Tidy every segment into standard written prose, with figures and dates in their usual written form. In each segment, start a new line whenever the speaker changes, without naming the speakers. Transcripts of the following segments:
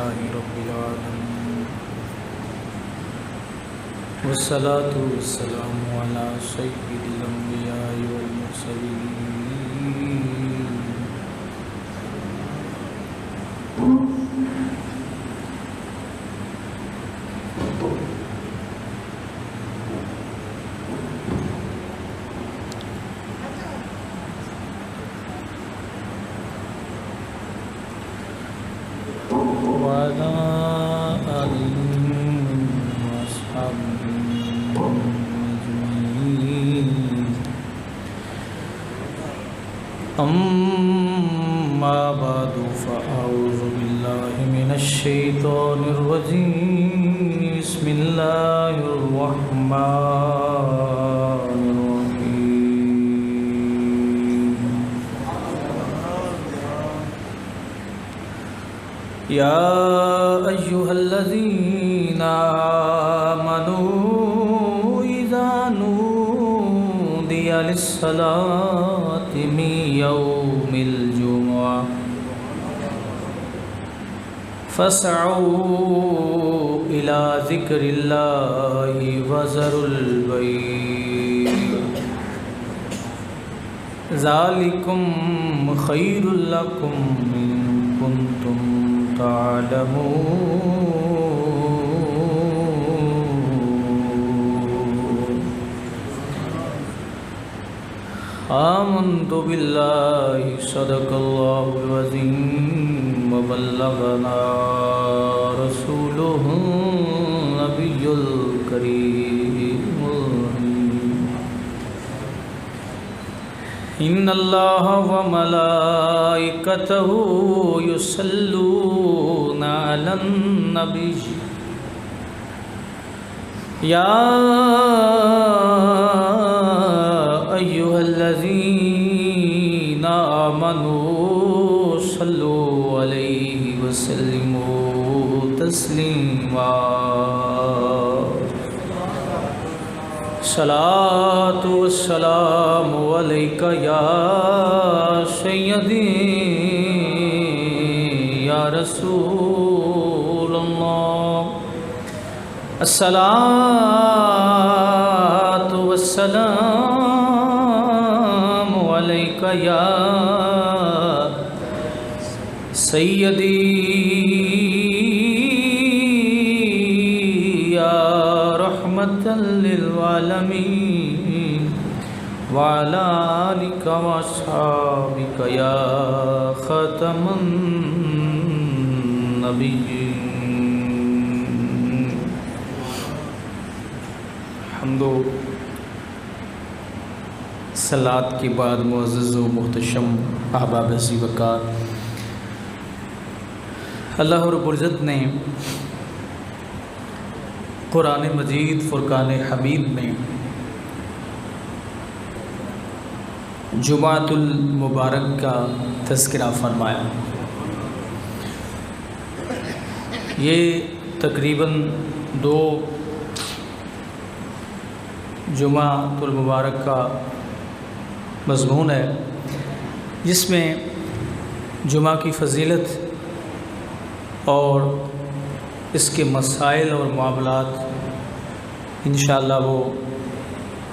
لله رب العالمين والصلاة والسلام على سيد الأنبياء والمرسلين وعلى آله وأصحابه أجمعين أما بعد فأعوذ بالله من الشيطان الرجيم بسم الله الرحمن الرحيم يا أيها الذين آمنوا إذا نودي للصلاة من يوم الجمعة فاسعوا إلى ذكر الله وذروا البيع ذلكم خير لكم إن كنتم تعلمون آمنت بالله صدق الله العظيم وبلغنا رسوله النبي الكريم إن الله وملائكته يصلون على النبي يا أيها الذين آمنوا صلوا عليه وسلموا تسليما صلاة والسلام عليك يا سيدي يا رسول الله الصلاة والسلام عليك يا سيدي يا رحمة للعالمين وعلى آلك وأصحابك يا خاتم النبيين حمد و صلاة کے بعد معزز و محتشم احباب عزیز وقار، اللہ رب العزت نے قرآن مجید فرقان حمید میں جمعۃ المبارک کا تذکرہ فرمایا۔ یہ تقریباً 2 جمعۃ المبارک کا مضمون ہے، جس میں جمعہ کی فضیلت اور اس کے مسائل اور معاملات انشاءاللہ وہ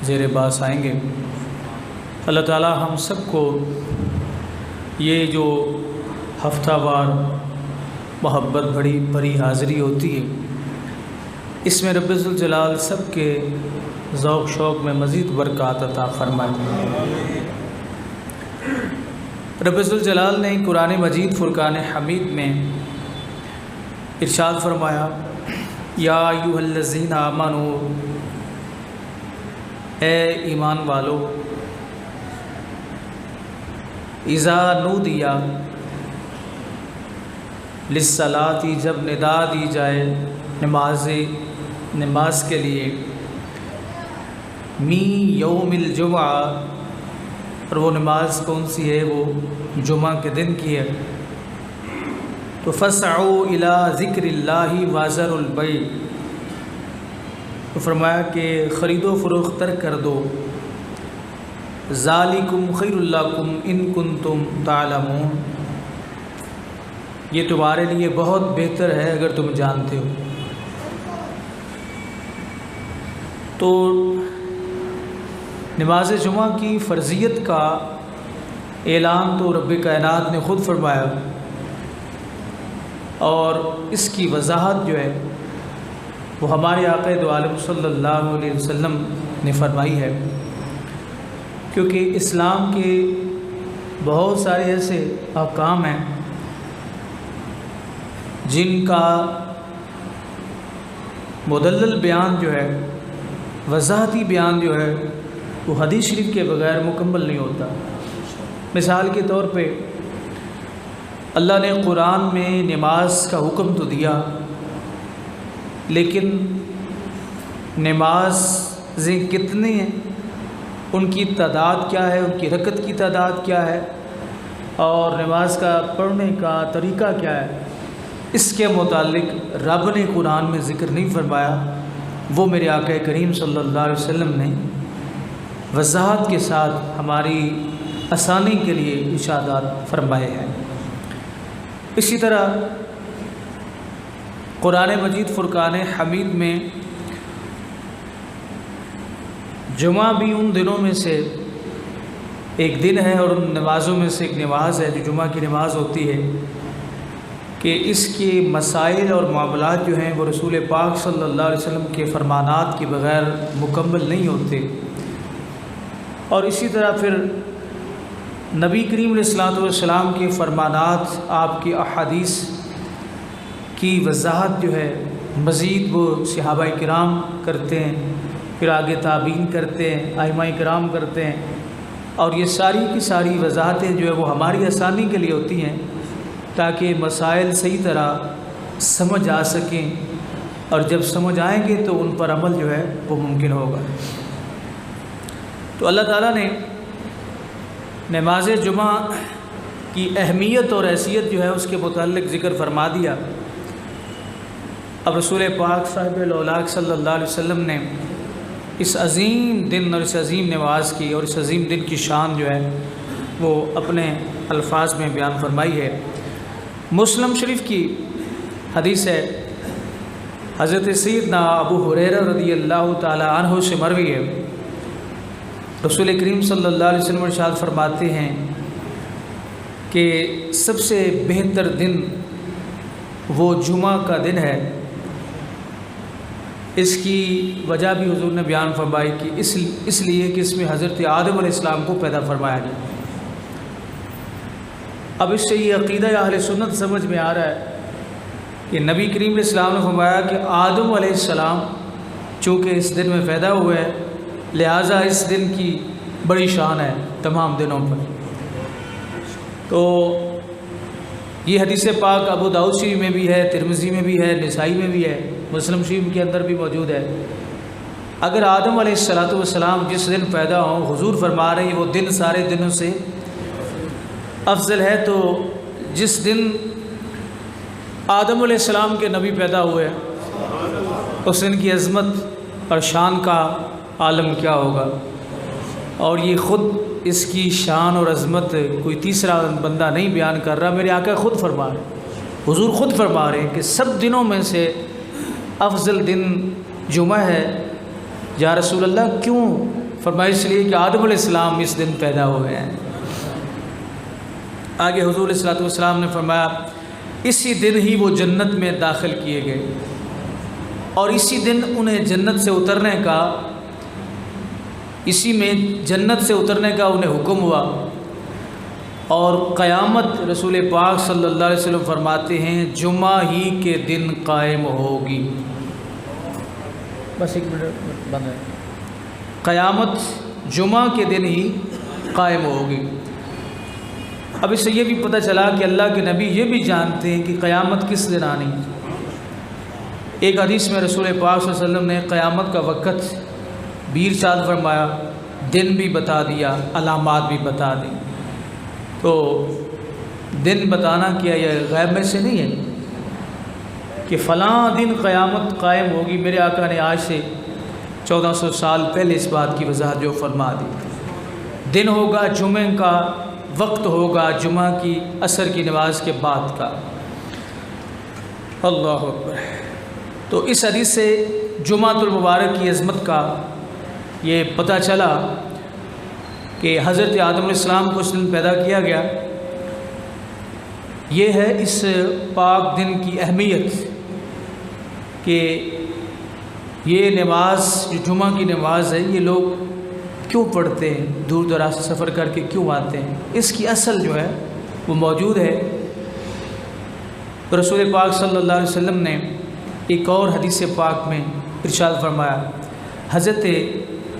زیر باس آئیں گے۔ اللہ تعالی ہم سب کو یہ جو ہفتہ وار محبت بڑی حاضری ہوتی ہے، اس میں رب ذوالجلال سب کے ذوق شوق میں مزید برکات عطا فرمائے۔ رب ذوالجلال نے قرآن مجید فرقان حمید میں ارشاد فرمایا، یا ایھا الذین آمنوا، اے ایمان والو، اذا نودیا للصلاۃ، جب ندا دی جائے نماز کے لیے، می یوم الجمعہ، اور وہ نماز کون سی ہے؟ وہ جمعہ کے دن کی ہے۔ تو فسعوا الی ذکر اللہ وذروا البیع، تو فرمایا کہ خرید و فروخت ترک کر دو، ذالکم خیر لکم ان کنتم تعلمون، یہ تمہارے لیے بہت بہتر ہے اگر تم جانتے ہو۔ تو نماز جمعہ کی فرضیت کا اعلان تو رب کائنات نے خود فرمایا، اور اس کی وضاحت جو ہے وہ ہمارے آقا دو عالم صلی اللہ علیہ وسلم نے فرمائی ہے، کیونکہ اسلام کے بہت سارے ایسے احکام ہیں جن کا مدلل بیان جو ہے، وضاحتی بیان جو ہے، وہ حدیث شریف کے بغیر مکمل نہیں ہوتا۔ مثال کے طور پہ اللہ نے قرآن میں نماز کا حکم تو دیا، لیکن نمازیں کتنی ہیں، ان کی تعداد کیا ہے، ان کی رکعت کی تعداد کیا ہے، اور نماز کا پڑھنے کا طریقہ کیا ہے، اس کے متعلق رب نے قرآن میں ذکر نہیں فرمایا، وہ میرے آقا کریم صلی اللہ علیہ وسلم نے وضاحت کے ساتھ ہماری آسانی کے لیے ارشادات فرمائے ہیں۔ اسی طرح قرآن مجید فرقان حمید میں جمعہ بھی ان دنوں میں سے ایک دن ہے، اور ان نمازوں میں سے ایک نماز ہے جو جمعہ کی نماز ہوتی ہے، کہ اس کے مسائل اور معاملات جو ہیں وہ رسول پاک صلی اللہ علیہ وسلم کے فرمانات کے بغیر مکمل نہیں ہوتے۔ اور اسی طرح پھر نبی کریم علیہ الصلوۃ والسلام کے فرمانات، آپ کی احادیث کی وضاحت جو ہے مزید وہ صحابہ کرام کرتے ہیں، پھر آگے تابعین کرتے ہیں، ائمہ کرام کرتے ہیں، اور یہ ساری کی ساری وضاحتیں جو ہے وہ ہماری آسانی کے لیے ہوتی ہیں، تاکہ مسائل صحیح طرح سمجھ آ سکیں، اور جب سمجھ آئیں گے تو ان پر عمل جو ہے وہ ممکن ہوگا۔ تو اللہ تعالیٰ نے نماز جمعہ کی اہمیت اور حیثیت جو ہے اس کے متعلق ذکر فرما دیا۔ اب رسول پاک صاحب الاولاق صلی اللہ علیہ وسلم نے اس عظیم دن اور اس عظیم نماز کی اور اس عظیم دن کی شان جو ہے وہ اپنے الفاظ میں بیان فرمائی ہے۔ مسلم شریف کی حدیث ہے، حضرت سیدنا ابو ہریرہ رضی اللہ تعالی عنہ سے مروی ہے، رسول کریم صلی اللہ علیہ وسلم ارشاد فرماتے ہیں کہ سب سے بہتر دن وہ جمعہ کا دن ہے۔ اس کی وجہ بھی حضور نے بیان فرمائی کہ اس لیے کہ اس میں حضرت آدم علیہ السلام کو پیدا فرمایا گیا۔ اب اس سے یہ عقیدہ اہل سنت سمجھ میں آ رہا ہے کہ نبی کریم علیہ السلام نے فرمایا کہ آدم علیہ السلام چونکہ اس دن میں پیدا ہوئے ہیں، لہٰذا اس دن کی بڑی شان ہے تمام دنوں پر۔ تو یہ حدیث پاک ابو داؤد شریف میں بھی ہے، ترمذی میں بھی ہے، نسائی میں بھی ہے، مسلم شریف کے اندر بھی موجود ہے۔ اگر آدم علیہ السلام جس دن پیدا ہوں، حضور فرما رہے ہیں وہ دن سارے دنوں سے افضل ہے، تو جس دن آدم علیہ السلام کے نبی پیدا ہوئے اس دن کی عظمت اور شان کا عالم کیا ہوگا۔ اور یہ خود اس کی شان اور عظمت کوئی تیسرا بندہ نہیں بیان کر رہا، میرے آقا خود فرما رہے ہیں، حضور خود فرما رہے ہیں کہ سب دنوں میں سے افضل دن جمعہ ہے۔ یا رسول اللہ کیوں؟ فرمایا اس لیے کہ آدم علیہ السلام اس دن پیدا ہوئے ہیں۔ آگے حضور علیہ الصلوۃ والسلام نے فرمایا اسی دن ہی وہ جنت میں داخل کیے گئے، اور اسی دن انہیں جنت سے اترنے کا، اسی میں جنت سے اترنے کا انہیں حکم ہوا، اور قیامت رسول پاک صلی اللہ علیہ وسلم فرماتے ہیں جمعہ ہی کے دن قائم ہوگی۔ بس ایک منٹ بند ہے۔ قیامت جمعہ کے دن ہی قائم ہوگی۔ اب اس سے یہ بھی پتہ چلا کہ اللہ کے نبی یہ بھی جانتے ہیں کہ قیامت کس دن آنی۔ ایک حدیث میں رسول پاک صلی اللہ علیہ وسلم نے قیامت کا وقت بھی ارشاد فرمایا، دن بھی بتا دیا، علامات بھی بتا دی۔ تو دن بتانا کیا یہ غیب میں سے نہیں ہے کہ فلاں دن قیامت قائم ہوگی۔ میرے آقا نے آج سے 1400 سال پہلے اس بات کی وضاحت جو فرما دی۔ دن ہوگا جمعہ کا، وقت ہوگا جمعہ کی عصر کی نماز کے بعد کا۔ اللہ اکبر۔ تو اس حدیث سے جمعۃ المبارک کی عظمت کا یہ پتہ چلا کہ حضرت آدم علیہ السلام کو اس دن پیدا کیا گیا۔ یہ ہے اس پاک دن کی اہمیت کہ یہ نماز جو جمعہ کی نماز ہے یہ لوگ کیوں پڑھتے ہیں، دور دراز سے سفر کر کے کیوں آتے ہیں، اس کی اصل جو ہے وہ موجود ہے۔ رسول پاک صلی اللہ علیہ وسلم نے ایک اور حدیث پاک میں ارشاد فرمایا، حضرت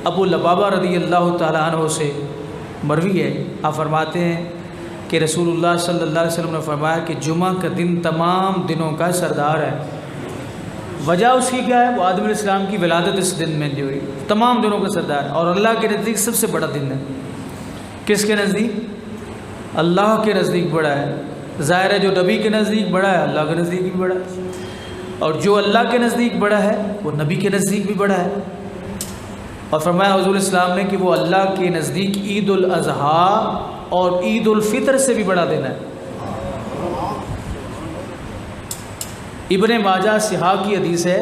ابو لبابہ رضی اللہ تعالیٰ عنہ سے مروی ہے، آپ فرماتے ہیں کہ رسول اللہ صلی اللہ علیہ وسلم نے فرمایا کہ جمعہ کا دن تمام دنوں کا سردار ہے۔ وجہ اس کی کیا ہے؟ وہ آدم علیہ السلام کی ولادت اس دن میں جو ہوئی، تمام دنوں کا سردار ہے اور اللہ کے نزدیک سب سے بڑا دن ہے۔ کس کے نزدیک؟ اللہ کے نزدیک بڑا ہے۔ ظاہر ہے جو نبی کے نزدیک بڑا ہے اللہ کے نزدیک بھی بڑا ہے، اور جو اللہ کے نزدیک بڑا ہے وہ نبی کے نزدیک بھی بڑا ہے۔ اور فرمایا حضور اسلام نے کہ وہ اللہ کے نزدیک عید الاضحیٰ اور عید الفطر سے بھی بڑا دن ہے۔ ابن ماجہ صحاح کی حدیث ہے،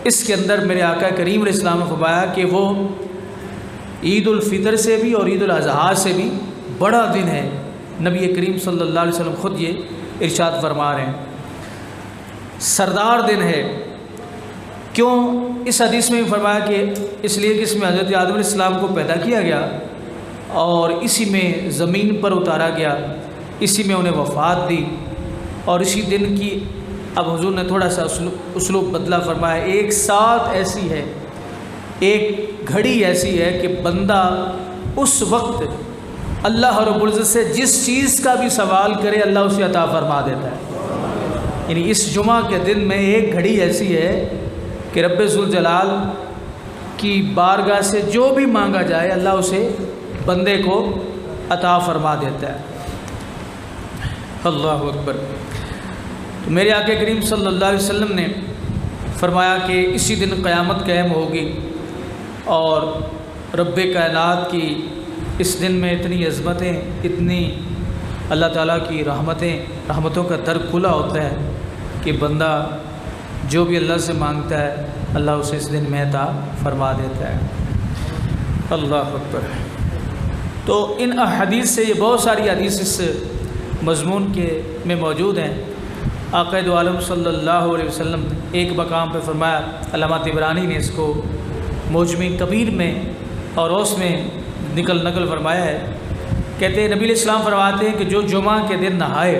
اس کے اندر میرے آقا کریم علیہ السلام نے فرمایا کہ وہ عید الفطر سے بھی اور عید الاضحیٰ سے بھی بڑا دن ہے۔ نبی کریم صلی اللہ علیہ وسلم خود یہ ارشاد فرما رہے ہیں، سردار دن ہے۔ کیوں؟ اس حدیث میں بھی فرمایا کہ اس لیے کہ اس میں حضرت آدم علیہ السلام کو پیدا کیا گیا اور اسی میں زمین پر اتارا گیا، اسی میں انہیں وفات دی، اور اسی دن کی اب حضور نے تھوڑا سا اسلوب بدلا، فرمایا ایک ساتھ ایسی ہے، ایک گھڑی ایسی ہے کہ بندہ اس وقت اللہ رب العزت سے جس چیز کا بھی سوال کرے اللہ اسے عطا فرما دیتا ہے۔ یعنی اس جمعہ کے دن میں ایک گھڑی ایسی ہے کہ رب ذوالجلال کی بارگاہ سے جو بھی مانگا جائے اللہ اسے بندے کو عطا فرما دیتا ہے۔ اللہ اکبر۔ تو میرے آقا کریم صلی اللہ علیہ وسلم نے فرمایا کہ اسی دن قیامت قائم ہوگی، اور رب کائنات کی اس دن میں اتنی عظمتیں، اتنی اللہ تعالیٰ کی رحمتوں کا در کھلا ہوتا ہے کہ بندہ جو بھی اللہ سے مانگتا ہے اللہ اسے اس دن میں عطا فرما دیتا ہے۔ اللہ اکبر۔ تو ان احادیث سے یہ بہت ساری حدیث اس مضمون کے میں موجود ہیں۔ آقا دو عالم صلی اللہ علیہ وسلم ایک مقام پہ فرمایا، علامہ طبرانی نے اس کو موجم کبیر میں اور اس میں نقل فرمایا ہے، کہتے ہیں نبی علیہ السلام فرماتے ہیں کہ جو جمعہ کے دن نہائے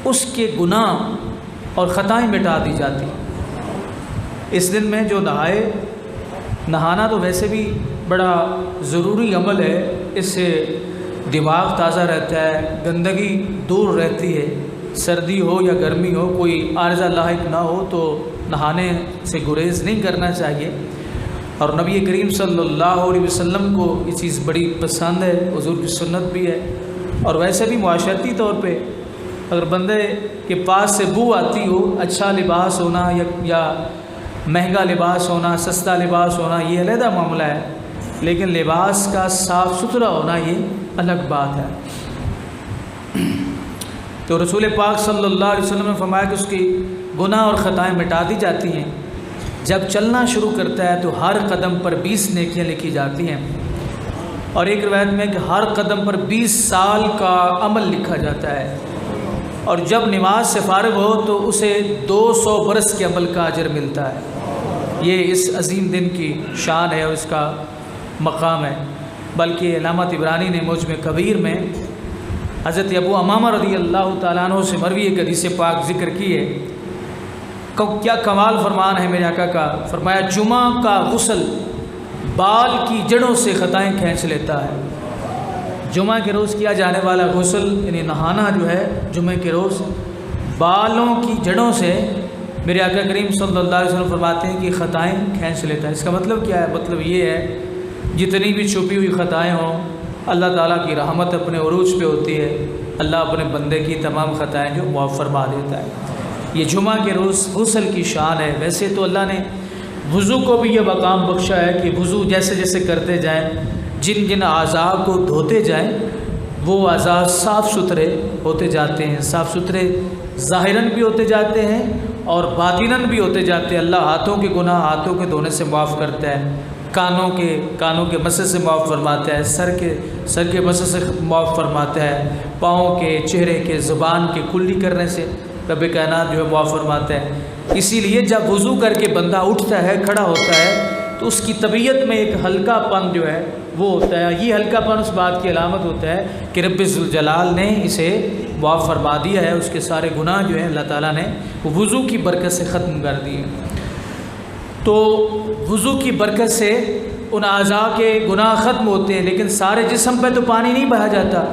اس کے گناہ اور خطائیں مٹا دی جاتی۔ اس دن میں جو نہائے، نہانا تو ویسے بھی بڑا ضروری عمل ہے، اس سے دماغ تازہ رہتا ہے، گندگی دور رہتی ہے، سردی ہو یا گرمی ہو، کوئی عارضہ لاحق نہ ہو تو نہانے سے گریز نہیں کرنا چاہیے۔ اور نبی کریم صلی اللہ علیہ وسلم کو یہ چیز بڑی پسند ہے، حضور کی سنت بھی ہے۔ اور ویسے بھی معاشرتی طور پہ اگر بندے کے پاس سے بو آتی ہو، اچھا لباس ہونا یا مہنگا لباس ہونا، سستا لباس ہونا یہ علیحدہ معاملہ ہے، لیکن لباس کا صاف ستھرا ہونا یہ الگ بات ہے۔ تو رسول پاک صلی اللہ علیہ وسلم نے فرمایا کہ اس کی گناہ اور خطائیں مٹا دی جاتی ہیں۔ جب چلنا شروع کرتا ہے تو ہر قدم پر 20 نیکیاں لکھی جاتی ہیں، اور ایک روایت میں کہ ہر قدم پر 20 سال کا عمل لکھا جاتا ہے، اور جب نماز سے فارغ ہو تو اسے 200 برس کے عمل کا اجر ملتا ہے۔ یہ اس عظیم دن کی شان ہے اور اس کا مقام ہے۔ بلکہ علامہ طبرانی نے موجم کبیر میں حضرت ابو امامہ رضی اللہ تعالیٰ عنہ سے مروی ایک حدیث پاک ذکر کی ہے۔ کیا کمال فرمان ہے میرے آقا کا، فرمایا جمعہ کا غسل بال کی جڑوں سے خطائیں کھینچ لیتا ہے۔ جمعہ کے روز کیا جانے والا غسل یعنی نہانا جو ہے جمعہ کے روز بالوں کی جڑوں سے میرے آقا کریم صلی اللہ علیہ وسلم فرماتے ہیں کہ خطائیں کھینچ لیتا ہے۔ اس کا مطلب کیا ہے؟ مطلب یہ ہے جتنی بھی چھپی ہوئی خطائیں ہوں اللہ تعالیٰ کی رحمت اپنے عروج پہ ہوتی ہے، اللہ اپنے بندے کی تمام خطائیں جو معاف فرما دیتا ہے۔ یہ جمعہ کے روز غسل کی شان ہے۔ ویسے تو اللہ نے وضو کو بھی یہ مقام بخشا ہے کہ وضو جیسے جیسے کرتے جائیں، جن جن اعضاء کو دھوتے جائیں وہ اعضاء صاف ستھرے ہوتے جاتے ہیں، صاف ستھرے ظاہراً بھی ہوتے جاتے ہیں اور باطناً بھی ہوتے جاتے ہیں۔ اللہ ہاتھوں کے گناہ ہاتھوں کے دھونے سے معاف کرتا ہے، کانوں کے مسح سے معاف فرماتا ہے، سر کے مسح سے معاف فرماتا ہے، پاؤں کے، چہرے کے، زبان کے کلی کرنے سے رب کائنات جو ہے معاف فرماتا ہے۔ اسی لیے جب وضو کر کے بندہ اٹھتا ہے، کھڑا ہوتا ہے، تو اس کی طبیعت میں ایک ہلکا پن جو ہے وہ ہوتا ہے۔ یہ ہلکا پن اس بات کی علامت ہوتا ہے کہ رب ذوالجلال نے اسے معاف فرما دیا ہے، اس کے سارے گناہ جو ہیں اللہ تعالیٰ نے وضو کی برکت سے ختم کر دیے۔ تو وضو کی برکت سے ان اعضاء کے گناہ ختم ہوتے ہیں، لیکن سارے جسم پہ تو پانی نہیں بہا جاتا۔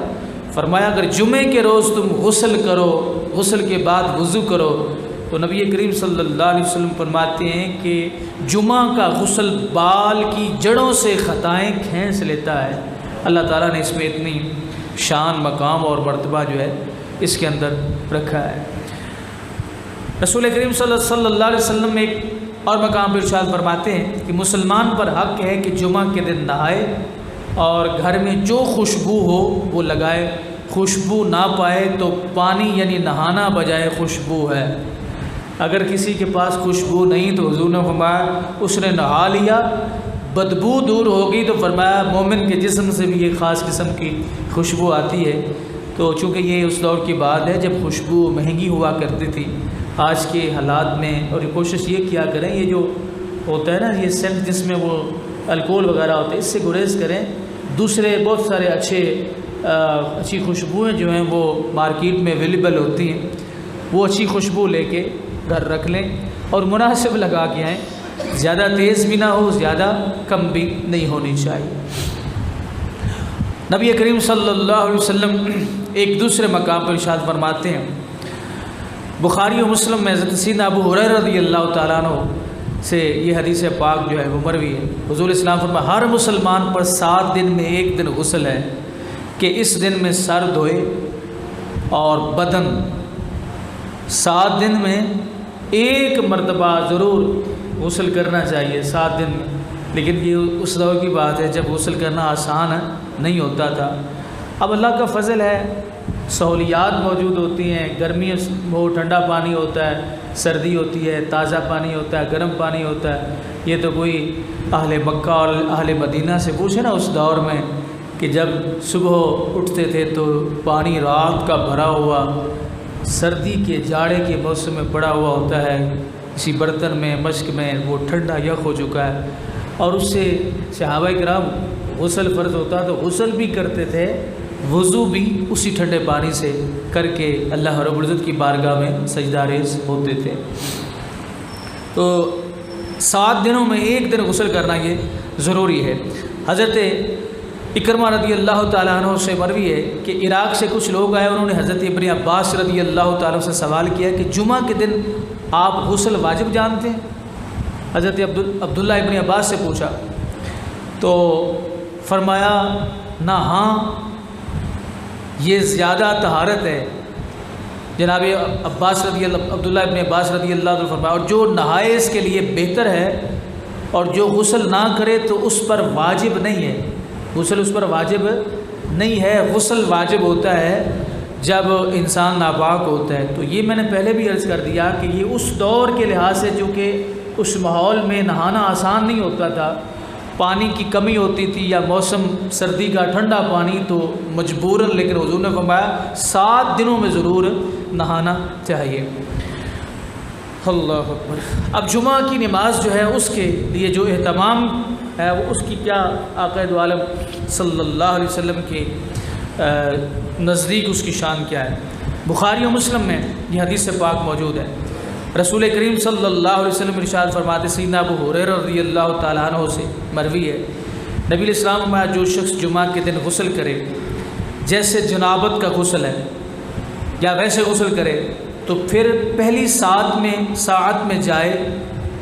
فرمایا اگر جمعے کے روز تم غسل کرو، غسل کے بعد وضو کرو، تو نبی کریم صلی اللہ علیہ وسلم فرماتے ہیں کہ جمعہ کا غسل بال کی جڑوں سے خطائیں کھینچ لیتا ہے۔ اللہ تعالیٰ نے اس میں اتنی شان، مقام اور مرتبہ جو ہے اس کے اندر رکھا ہے۔ رسول کریم صلی اللہ علیہ وسلم ایک اور مقام پر ارشاد فرماتے ہیں کہ مسلمان پر حق ہے کہ جمعہ کے دن نہائے اور گھر میں جو خوشبو ہو وہ لگائے، خوشبو نہ پائے تو پانی یعنی نہانا بجائے خوشبو ہے۔ اگر کسی کے پاس خوشبو نہیں تو حضور نے فرمایا اس نے نہا لیا، بدبو دور ہوگی تو فرمایا مومن کے جسم سے بھی ایک خاص قسم کی خوشبو آتی ہے۔ تو چونکہ یہ اس دور کی بات ہے جب خوشبو مہنگی ہوا کرتی تھی، آج کے حالات میں اور کوشش یہ کیا کریں، یہ جو ہوتا ہے نا یہ سینٹ جس میں وہ الکول وغیرہ ہوتے ہیں، اس سے گریز کریں۔ دوسرے بہت سارے اچھی خوشبوئیں جو ہیں وہ مارکیٹ میں اویلیبل ہوتی ہیں، وہ اچھی خوشبو لے کے گھر رکھ لیں اور مناسب لگا کے آئیں، زیادہ تیز بھی نہ ہو زیادہ کم بھی نہیں ہونی چاہیے۔ نبی کریم صلی اللہ علیہ وسلم ایک دوسرے مقام پر ارشاد فرماتے ہیں، بخاری و مسلم میں حضرت سیدنا ابو ہریرہ رضی اللہ تعالیٰ عنہ سے یہ حدیث پاک جو ہے وہ مروی ہے۔ حضور اسلام فرمایا ہر مسلمان پر 7 دن میں ایک دن غسل ہے کہ اس دن میں سر دھوئے اور بدن، 7 دن میں ایک مرتبہ ضرور غسل کرنا چاہیے 7 دن میں۔ لیکن یہ اس دور کی بات ہے جب غسل کرنا آسان نہیں ہوتا تھا۔ اب اللہ کا فضل ہے، سہولیات موجود ہوتی ہیں، گرمی ہو ٹھنڈا پانی ہوتا ہے، سردی ہوتی ہے تازہ پانی ہوتا ہے، گرم پانی ہوتا ہے۔ یہ تو کوئی اہل مکہ اور اہل مدینہ سے پوچھے نا اس دور میں کہ جب صبح اٹھتے تھے تو پانی رات کا بھرا ہوا سردی کے جاڑے کے موسم میں پڑا ہوا ہوتا ہے، اسی برتن میں مشک میں وہ ٹھنڈا یخ ہو چکا ہے، اور اس سے صحابہ کرام غسل فرض ہوتا تو غسل بھی کرتے تھے، وضو بھی اسی ٹھنڈے پانی سے کر کے اللہ رب العزت کی بارگاہ میں سجدہ ریز ہوتے تھے۔ تو 7 دنوں میں ایک دن غسل کرنا یہ ضروری ہے۔ حضرت اکرمہ رضی اللہ تعالیٰ عنہ سے مروی ہے کہ عراق سے کچھ لوگ آئے، انہوں نے حضرت ابن عباس رضی اللہ تعالیٰ سے سوال کیا کہ جمعہ کے دن آپ غسل واجب جانتے ہیں؟ حضرت عبداللہ ابن عباس سے پوچھا تو فرمایا نہ، ہاں یہ زیادہ طہارت ہے۔ جناب عبداللہ ابن عباس رضی اللہ عنہ فرمایا اور جو نہائے اس کے لیے بہتر ہے، اور جو غسل نہ کرے تو اس پر واجب نہیں ہے، غسل اس پر واجب نہیں ہے۔ غسل واجب ہوتا ہے جب انسان ناپاک ہوتا ہے۔ تو یہ میں نے پہلے بھی عرض کر دیا کہ یہ اس دور کے لحاظ سے چونکہ اس ماحول میں نہانا آسان نہیں ہوتا تھا، پانی کی کمی ہوتی تھی یا موسم سردی کا ٹھنڈا پانی، تو مجبوراً، لیکن حضور نے فرمایا 7 دنوں میں ضرور نہانا چاہیے۔ اللہ اکبر۔ اب جمعہ کی نماز جو ہے اس کے لیے جو اہتمام ہے وہ اس کی کیا آقا دو عالم صلی اللہ علیہ وسلم کے نزدیک اس کی شان کیا ہے؟ بخاری و مسلم میں یہ حدیث پاک موجود ہے۔ رسول کریم صلی اللہ علیہ وسلم ارشاد فرماتے، سیدنا ابو ہریرہ رضی اللہ تعالیٰ عنہ سے مروی ہے، نبی علیہ السلام میں جو شخص جمعہ کے دن غسل کرے جیسے جنابت کا غسل ہے یا ویسے غسل کرے تو پھر پہلی ساعت میں جائے،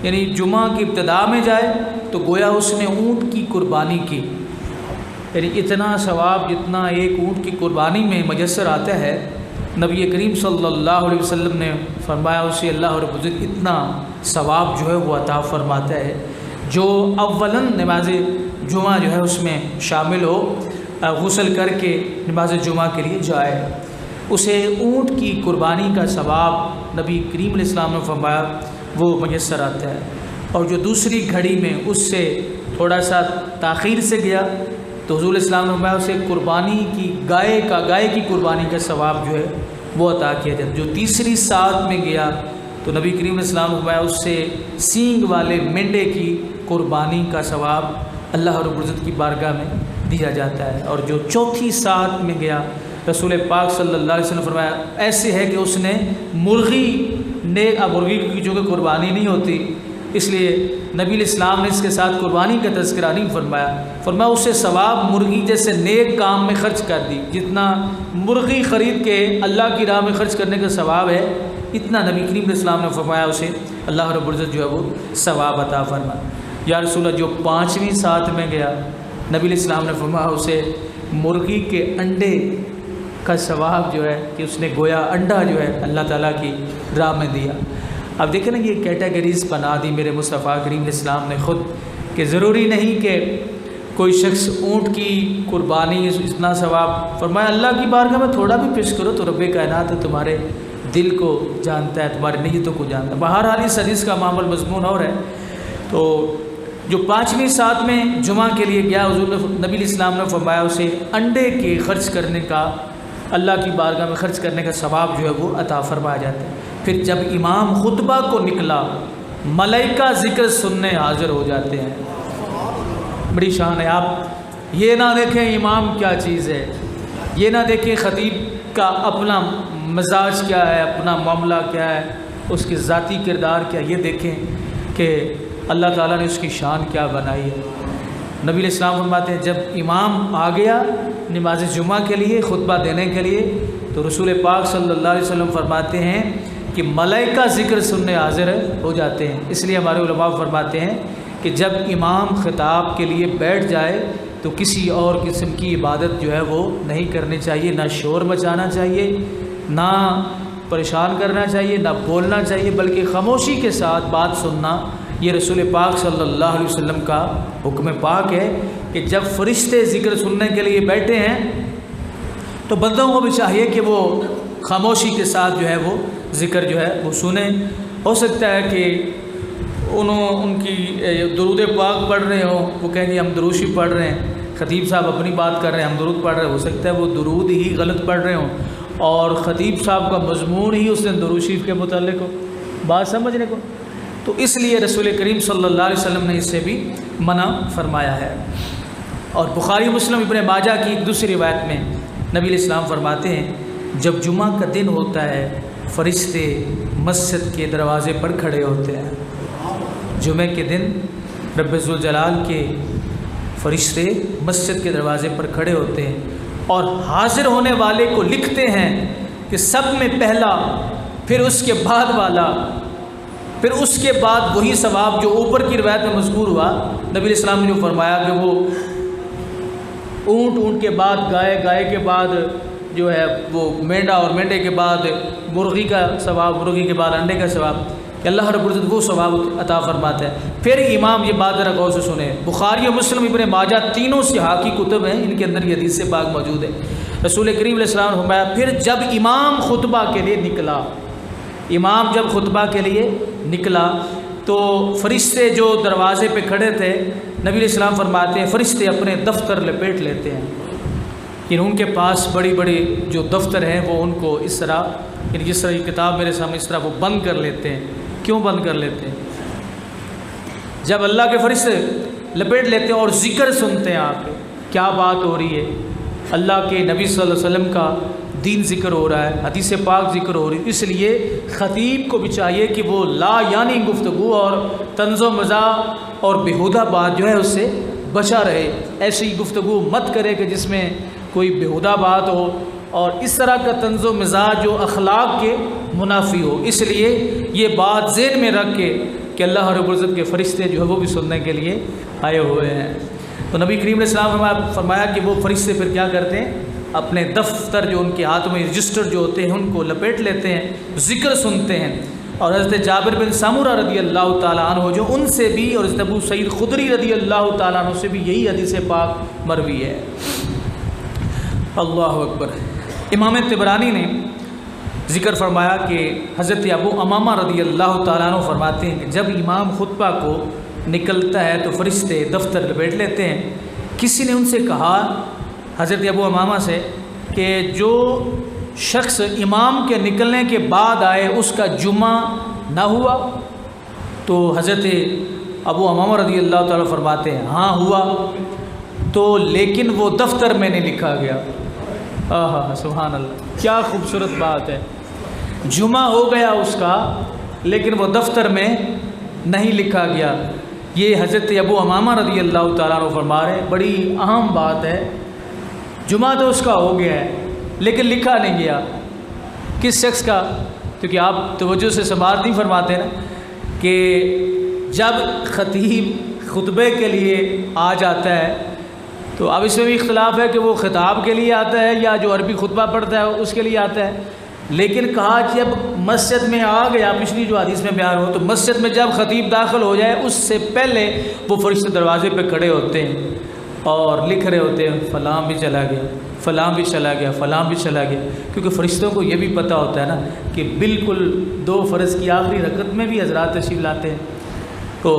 یعنی جمعہ کی ابتدا میں جائے تو گویا اس نے اونٹ کی قربانی کی، یعنی اتنا ثواب جتنا ایک اونٹ کی قربانی میں میسر آتا ہے، نبی کریم صلی اللہ علیہ وسلم نے فرمایا اسے اللہ رب العزت اتنا ثواب جو ہے وہ عطا فرماتا ہے جو اولاً نماز جمعہ جو ہے اس میں شامل ہو، غسل کر کے نماز جمعہ کے لیے جائے۔ اسے اونٹ کی قربانی کا ثواب نبی کریم علیہ السلام نے فرمایا وہ میسر آتا ہے، اور جو دوسری گھڑی میں اس سے تھوڑا سا تاخیر سے گیا تو حضور علیہ السلام نے فرمایا اسے قربانی کی گائے کی قربانی کا ثواب جو ہے وہ عطا کیا جاتا ہے۔ جو تیسری ساتھ میں گیا تو نبی کریم علیہ السلام نے فرمایا اس سے سینگ والے مینڈے کی قربانی کا ثواب اللہ رب العزت کی بارگاہ میں دیا جاتا ہے۔ اور جو چوتھی ساتھ میں گیا رسول پاک صلی اللہ علیہ وسلم نے فرمایا ایسے ہے کہ اس نے مرغی کی جو کہ قربانی نہیں ہوتی، اس لیے نبی علیہ السلام نے اس کے ساتھ قربانی کا تذکرہ نہیں فرمایا اسے ثواب مرغی جیسے نیک کام میں خرچ کر دی، جتنا مرغی خرید کے اللہ کی راہ میں خرچ کرنے کا ثواب ہے اتنا نبی کریم علیہ السلام نے فرمایا اسے اللہ رب العزت جو ہے وہ ثواب عطا فرمایا۔ یا رسول اللہ جو پانچویں ساتھ میں گیا نبی علیہ السلام نے فرمایا اسے مرغی کے انڈے کا ثواب جو ہے کہ اس نے گویا انڈا جو ہے اللہ تعالیٰ کی راہ میں دیا۔ اب دیکھیں نا یہ کیٹیگریز بنا دی میرے مصطفیٰ کریم علیہ السلام نے خود کہ ضروری نہیں کہ کوئی شخص اونٹ کی قربانی اتنا ثواب، فرمایا اللہ کی بارگاہ میں تھوڑا بھی پیش کرو تو رب کائنات تمہارے دل کو جانتا ہے، تمہاری نیتوں کو جانتا ہے۔ بہرحال اس حدیث کا معمول مضمون اور ہے۔ تو جو پانچویں ساتھ میں جمعہ کے لیے گیا حضور نبی علیہ السلام نے فرمایا اسے انڈے کے خرچ کرنے کا اللہ کی بارگاہ میں خرچ کرنے کا ثواب جو ہے وہ عطا فرمایا جاتا ہے۔ پھر جب امام خطبہ کو نکلا ملائکہ ذکر سننے حاضر ہو جاتے ہیں۔ بڑی شان ہے، آپ یہ نہ دیکھیں امام کیا چیز ہے، یہ نہ دیکھیں خطیب کا اپنا مزاج کیا ہے، اپنا معاملہ کیا ہے، اس کے ذاتی کردار کیا، یہ دیکھیں کہ اللہ تعالیٰ نے اس کی شان کیا بنائی ہے۔ نبی علیہ السلام فرماتے ہیں جب امام آ گیا نماز جمعہ کے لیے خطبہ دینے کے لیے تو رسول پاک صلی اللہ علیہ وسلم فرماتے ہیں کہ ملائکہ ذکر سننے حاضر ہو جاتے ہیں۔ اس لیے ہمارے علماء فرماتے ہیں کہ جب امام خطاب کے لیے بیٹھ جائے تو کسی اور قسم کی عبادت جو ہے وہ نہیں کرنی چاہیے، نہ شور مچانا چاہیے، نہ پریشان کرنا چاہیے، نہ بولنا چاہیے، بلکہ خاموشی کے ساتھ بات سننا یہ رسول پاک صلی اللہ علیہ وسلم کا حکم پاک ہے کہ جب فرشتے ذکر سننے کے لیے بیٹھے ہیں تو بندوں کو بھی چاہیے کہ وہ خاموشی کے ساتھ جو ہے وہ ذکر جو ہے وہ سنیں۔ ہو سکتا ہے کہ ان کی درود پاک پڑھ رہے ہوں، وہ کہیں گے ہم دروشی پڑھ رہے ہیں، خطیب صاحب اپنی بات کر رہے ہیں ہم درود پڑھ رہے ہیں، ہو سکتا ہے وہ درود ہی غلط پڑھ رہے ہوں اور خطیب صاحب کا مضمون ہی اس دن درود شریف کے متعلق ہو، بات سمجھنے کو، تو اس لیے رسول کریم صلی اللہ علیہ وسلم نے اس سے بھی منع فرمایا ہے۔ اور بخاری مسلم ابن ماجہ کی ایک دوسری روایت میں نبی علیہ السلام فرماتے ہیں جب جمعہ کا دن ہوتا ہے فرشتے مسجد کے دروازے پر کھڑے ہوتے ہیں۔ جمعہ کے دن رب ذوالجلال کے فرشتے مسجد کے دروازے پر کھڑے ہوتے ہیں اور حاضر ہونے والے کو لکھتے ہیں کہ سب میں پہلا، پھر اس کے بعد والا، پھر اس کے بعد وہی ثواب جو اوپر کی روایت میں مذکور ہوا۔ نبی علیہ السلام نے جو فرمایا کہ وہ اونٹ کے بعد گائے کے بعد جو ہے وہ مینڈا اور مینڈے کے بعد مرغی کا ثواب، مرغی کے بعد انڈے کا ثواب، کہ اللہ رب العزت وہ ثواب عطا فرماتا ہے۔ پھر امام یہ بات ذرا غور سے سنیں، بخاری اور مسلم ابن ماجہ تینوں صحاح کی کتب ہیں، ان کے اندر یہ حدیث پاک موجود ہے۔ رسول کریم علیہ السلام نے فرمایا پھر جب امام خطبہ کے لیے نکلا، امام جب خطبہ کے لیے نکلا تو فرشتے جو دروازے پہ کھڑے تھے نبی علیہ السلام فرماتے ہیں فرشتے اپنے دفتر لپیٹ لیتے ہیں، یعنی ان کے پاس بڑی بڑی جو دفتر ہیں وہ ان کو اس طرح، یعنی جس طرح کی کتاب میرے سامنے اس طرح وہ بند کر لیتے ہیں۔ کیوں بند کر لیتے ہیں؟ جب اللہ کے فرشتے لپیٹ لیتے ہیں اور ذکر سنتے ہیں، آپ کے کیا بات ہو رہی ہے، اللہ کے نبی صلی اللہ علیہ وسلم کا دین ذکر ہو رہا ہے، حدیث پاک ذکر ہو رہی ہے، اس لیے خطیب کو بھی چاہیے کہ وہ لا یعنی گفتگو اور طنز و مزاح اور بیہودہ بات جو ہے اس سے بچا رہے، ایسی گفتگو مت کرے کہ جس میں کوئی بیہودہ بات ہو اور اس طرح کا طنز و مزاح جو اخلاق کے منافی ہو۔ اس لیے یہ بات ذہن میں رکھ کے کہ اللہ رب العزت کے فرشتے جو ہے وہ بھی سننے کے لیے آئے ہوئے ہیں۔ تو نبی کریم علیہ السلام نے فرمایا کہ وہ فرشتے پھر کیا کرتے ہیں، اپنے دفتر جو ان کے ہاتھ میں رجسٹر جو ہوتے ہیں ان کو لپیٹ لیتے ہیں، ذکر سنتے ہیں۔ اور حضرت جابر بن سمرہ رضی اللہ تعالیٰ عنہ جو ان سے بھی، اور حضرت ابو سعید خدری رضی اللہ تعالیٰ عنہ سے بھی یہی حدیث پاک مروی ہے۔ اللہ اکبر۔ امام طبرانی نے ذکر فرمایا کہ حضرت ابو امامہ رضی اللہ تعالیٰ عنہ فرماتے ہیں کہ جب امام خطبہ کو نکلتا ہے تو فرشتے دفتر لپیٹ لیتے ہیں۔ کسی نے ان سے کہا حضرت ابو امامہ سے کہ جو شخص امام کے نکلنے کے بعد آئے اس کا جمعہ نہ ہوا؟ تو حضرت ابو امامہ رضی اللہ تعالیٰ فرماتے ہیں ہاں ہوا، تو لیکن وہ دفتر میں نہیں لکھا گیا۔ سبحان اللہ، کیا خوبصورت بات ہے، جمعہ ہو گیا اس کا لیکن وہ دفتر میں نہیں لکھا گیا۔ یہ حضرت ابو امامہ رضی اللہ تعالیٰ عنہ فرما رہے ہیں، بڑی اہم بات ہے، جمعہ تو اس کا ہو گیا ہے لیکن لکھا نہیں گیا۔ کس شخص کا؟ کیونکہ آپ توجہ سے سماعت نہیں فرماتے نا کہ جب خطیب خطبے کے لیے آ جاتا ہے تو اب اس میں بھی اختلاف ہے کہ وہ خطاب کے لیے آتا ہے یا جو عربی خطبہ پڑھتا ہے اس کے لیے آتا ہے، لیکن کہا جب مسجد میں آ گیا، پچھلی جو حدیث میں بیان ہو، تو مسجد میں جب خطیب داخل ہو جائے اس سے پہلے وہ فرشتے دروازے پہ کھڑے ہوتے ہیں اور لکھ رہے ہوتے ہیں فلاں بھی چلا گیا، فلاں بھی چلا گیا، فلاں بھی چلا گیا، کیونکہ فرشتوں کو یہ بھی پتہ ہوتا ہے نا کہ بالکل 2 فرض کی آخری رکعت میں بھی حضرات تشریف لاتے ہیں، تو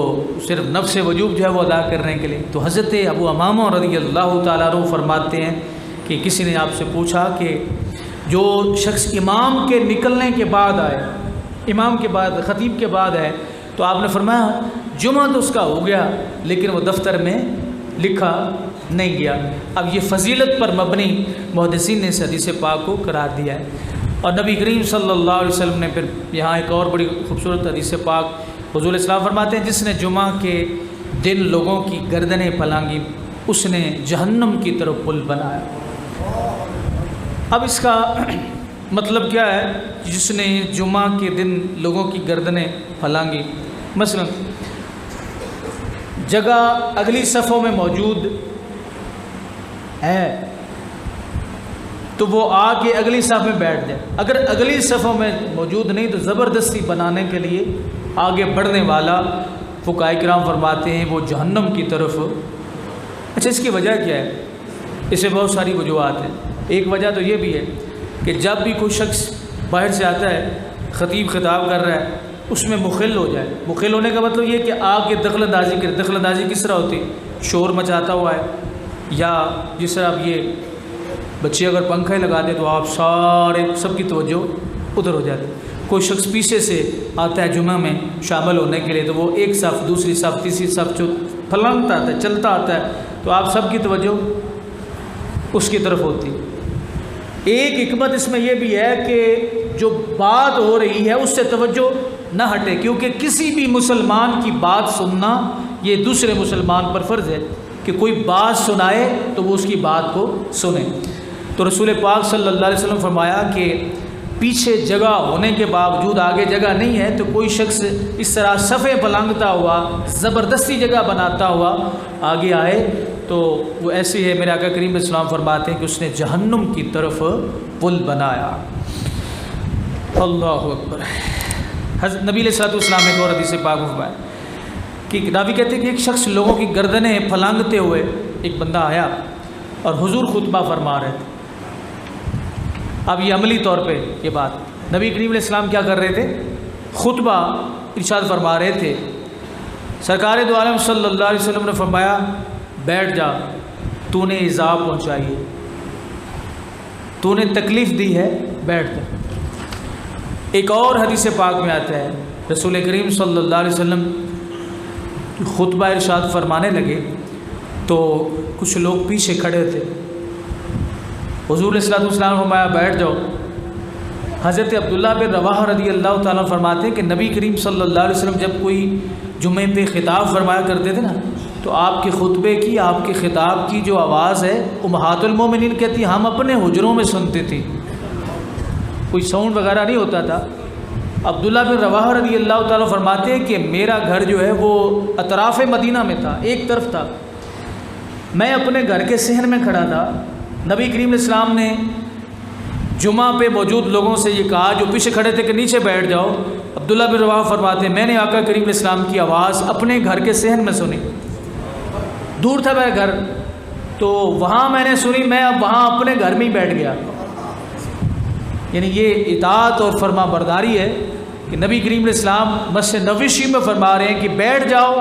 صرف نفس وجوب جو ہے وہ ادا کرنے کے لیے۔ تو حضرت ابو امامہ رضی اللہ تعالیٰ عنہ فرماتے ہیں کہ کسی نے آپ سے پوچھا کہ جو شخص امام کے نکلنے کے بعد آئے، امام کے بعد خطیب کے بعد ہے، تو آپ نے فرمایا جمعہ تو اس کا ہو گیا لیکن وہ دفتر میں لکھا نہیں گیا۔ اب یہ فضیلت پر مبنی محدثین نے اس حدیث پاک کو قرار دیا ہے، اور نبی کریم صلی اللہ علیہ وسلم نے پھر یہاں ایک اور بڑی خوبصورت حدیث پاک حضور اسلام فرماتے ہیں جس نے جمعہ کے دن لوگوں کی گردنیں پھلانگی اس نے جہنم کی طرف پل بنایا۔ اب اس کا مطلب کیا ہے؟ جس نے جمعہ کے دن لوگوں کی گردنیں پھلانگی، مثلا جگہ اگلی صفوں میں موجود ہے تو وہ آ کے اگلی صف میں بیٹھ جائے، اگر اگلی صفوں میں موجود نہیں تو زبردستی بنانے کے لیے آگے بڑھنے والا فقہاء کرام فرماتے ہیں وہ جہنم کی طرف۔ اچھا، اس کی وجہ کیا ہے؟ اس میں بہت ساری وجوہات ہیں۔ ایک وجہ تو یہ بھی ہے کہ جب بھی کوئی شخص باہر سے آتا ہے، خطیب خطاب کر رہا ہے، اس میں مخل ہو جائے۔ مخل ہونے کا مطلب یہ کہ آگ کے دخل اندازی کرے۔ دخل اندازی کس طرح ہوتی؟ شور مچاتا ہوا ہے، یا جس طرح اب یہ بچے اگر پنکھے لگا دیں تو آپ سارے سب کی توجہ ادھر ہو جاتی۔ کوئی شخص پیچھے سے آتا ہے جمعہ میں شامل ہونے کے لیے تو وہ ایک صف، دوسری صف، تیسری صف جو پھلانگتا آتا ہے، چلتا آتا ہے، تو آپ سب کی توجہ اس کی طرف ہوتی۔ ایک حکمت اس میں یہ بھی ہے کہ جو بات ہو رہی ہے اس سے توجہ نہ ہٹے، کیونکہ کسی بھی مسلمان کی بات سننا یہ دوسرے مسلمان پر فرض ہے کہ کوئی بات سنائے تو وہ اس کی بات کو سنیں۔ تو رسول پاک صلی اللہ علیہ وسلم فرمایا کہ پیچھے جگہ ہونے کے باوجود آگے جگہ نہیں ہے تو کوئی شخص اس طرح صفیں پلانگتا ہوا، زبردستی جگہ بناتا ہوا آگے آئے تو وہ ایسی ہے، میرے آقا کریم اسلام فرماتے ہیں کہ اس نے جہنم کی طرف پل بنایا۔ اللہ اکبر۔ حضرت نبی علیہ الصلوۃ والسلام نے ایک اور حدیث پاک فرمایا کہ راوی کہتے ہیں کہ ایک شخص لوگوں کی گردنیں پھلانگتے ہوئے ایک بندہ آیا اور حضور خطبہ فرما رہے تھے۔ اب یہ عملی طور پہ یہ بات نبی کریم علیہ السلام کیا کر رہے تھے؟ خطبہ ارشاد فرما رہے تھے۔ سرکار دو عالم صلی اللہ علیہ وسلم نے فرمایا بیٹھ جا، تو نے ایذا پہنچائی ہے، تو نے تکلیف دی ہے، بیٹھ جا۔ ایک اور حدیث پاک میں آتا ہے رسول کریم صلی اللہ علیہ وسلم خطبہ ارشاد فرمانے لگے تو کچھ لوگ پیچھے کھڑے تھے، حضور علیہ السلام نے فرمایا بیٹھ جاؤ۔ حضرت عبداللہ بن رواحہ رضی اللہ تعالیٰ فرماتے ہیں کہ نبی کریم صلی اللہ علیہ وسلم جب کوئی جمعے پہ خطاب فرمایا کرتے تھے نا تو آپ کے خطبے کی، آپ کے خطاب کی جو آواز ہے امہات المومنین کہتی ہم اپنے حجروں میں سنتے تھے، کوئی ساؤنڈ وغیرہ نہیں ہوتا تھا۔ عبداللہ بن رواحہ رضی اللہ تعالیٰ فرماتے ہیں کہ میرا گھر جو ہے وہ اطراف مدینہ میں تھا، ایک طرف تھا، میں اپنے گھر کے صحن میں کھڑا تھا۔ نبی کریم علیہ السلام نے جمعہ پہ موجود لوگوں سے یہ کہا جو پیچھے کھڑے تھے کہ نیچے بیٹھ جاؤ۔ عبداللہ بن رواحہ فرماتے ہیں میں نے آقا کریم علیہ السلام کی آواز اپنے گھر کے صحن میں سنی، دور تھا میرا گھر تو وہاں میں نے سنی، میں اب وہاں اپنے گھر میں ہی بیٹھ گیا۔ یعنی یہ اطاعت اور فرما برداری ہے کہ نبی کریم علیہ السلام مسجد نبوی میں فرما رہے ہیں کہ بیٹھ جاؤ،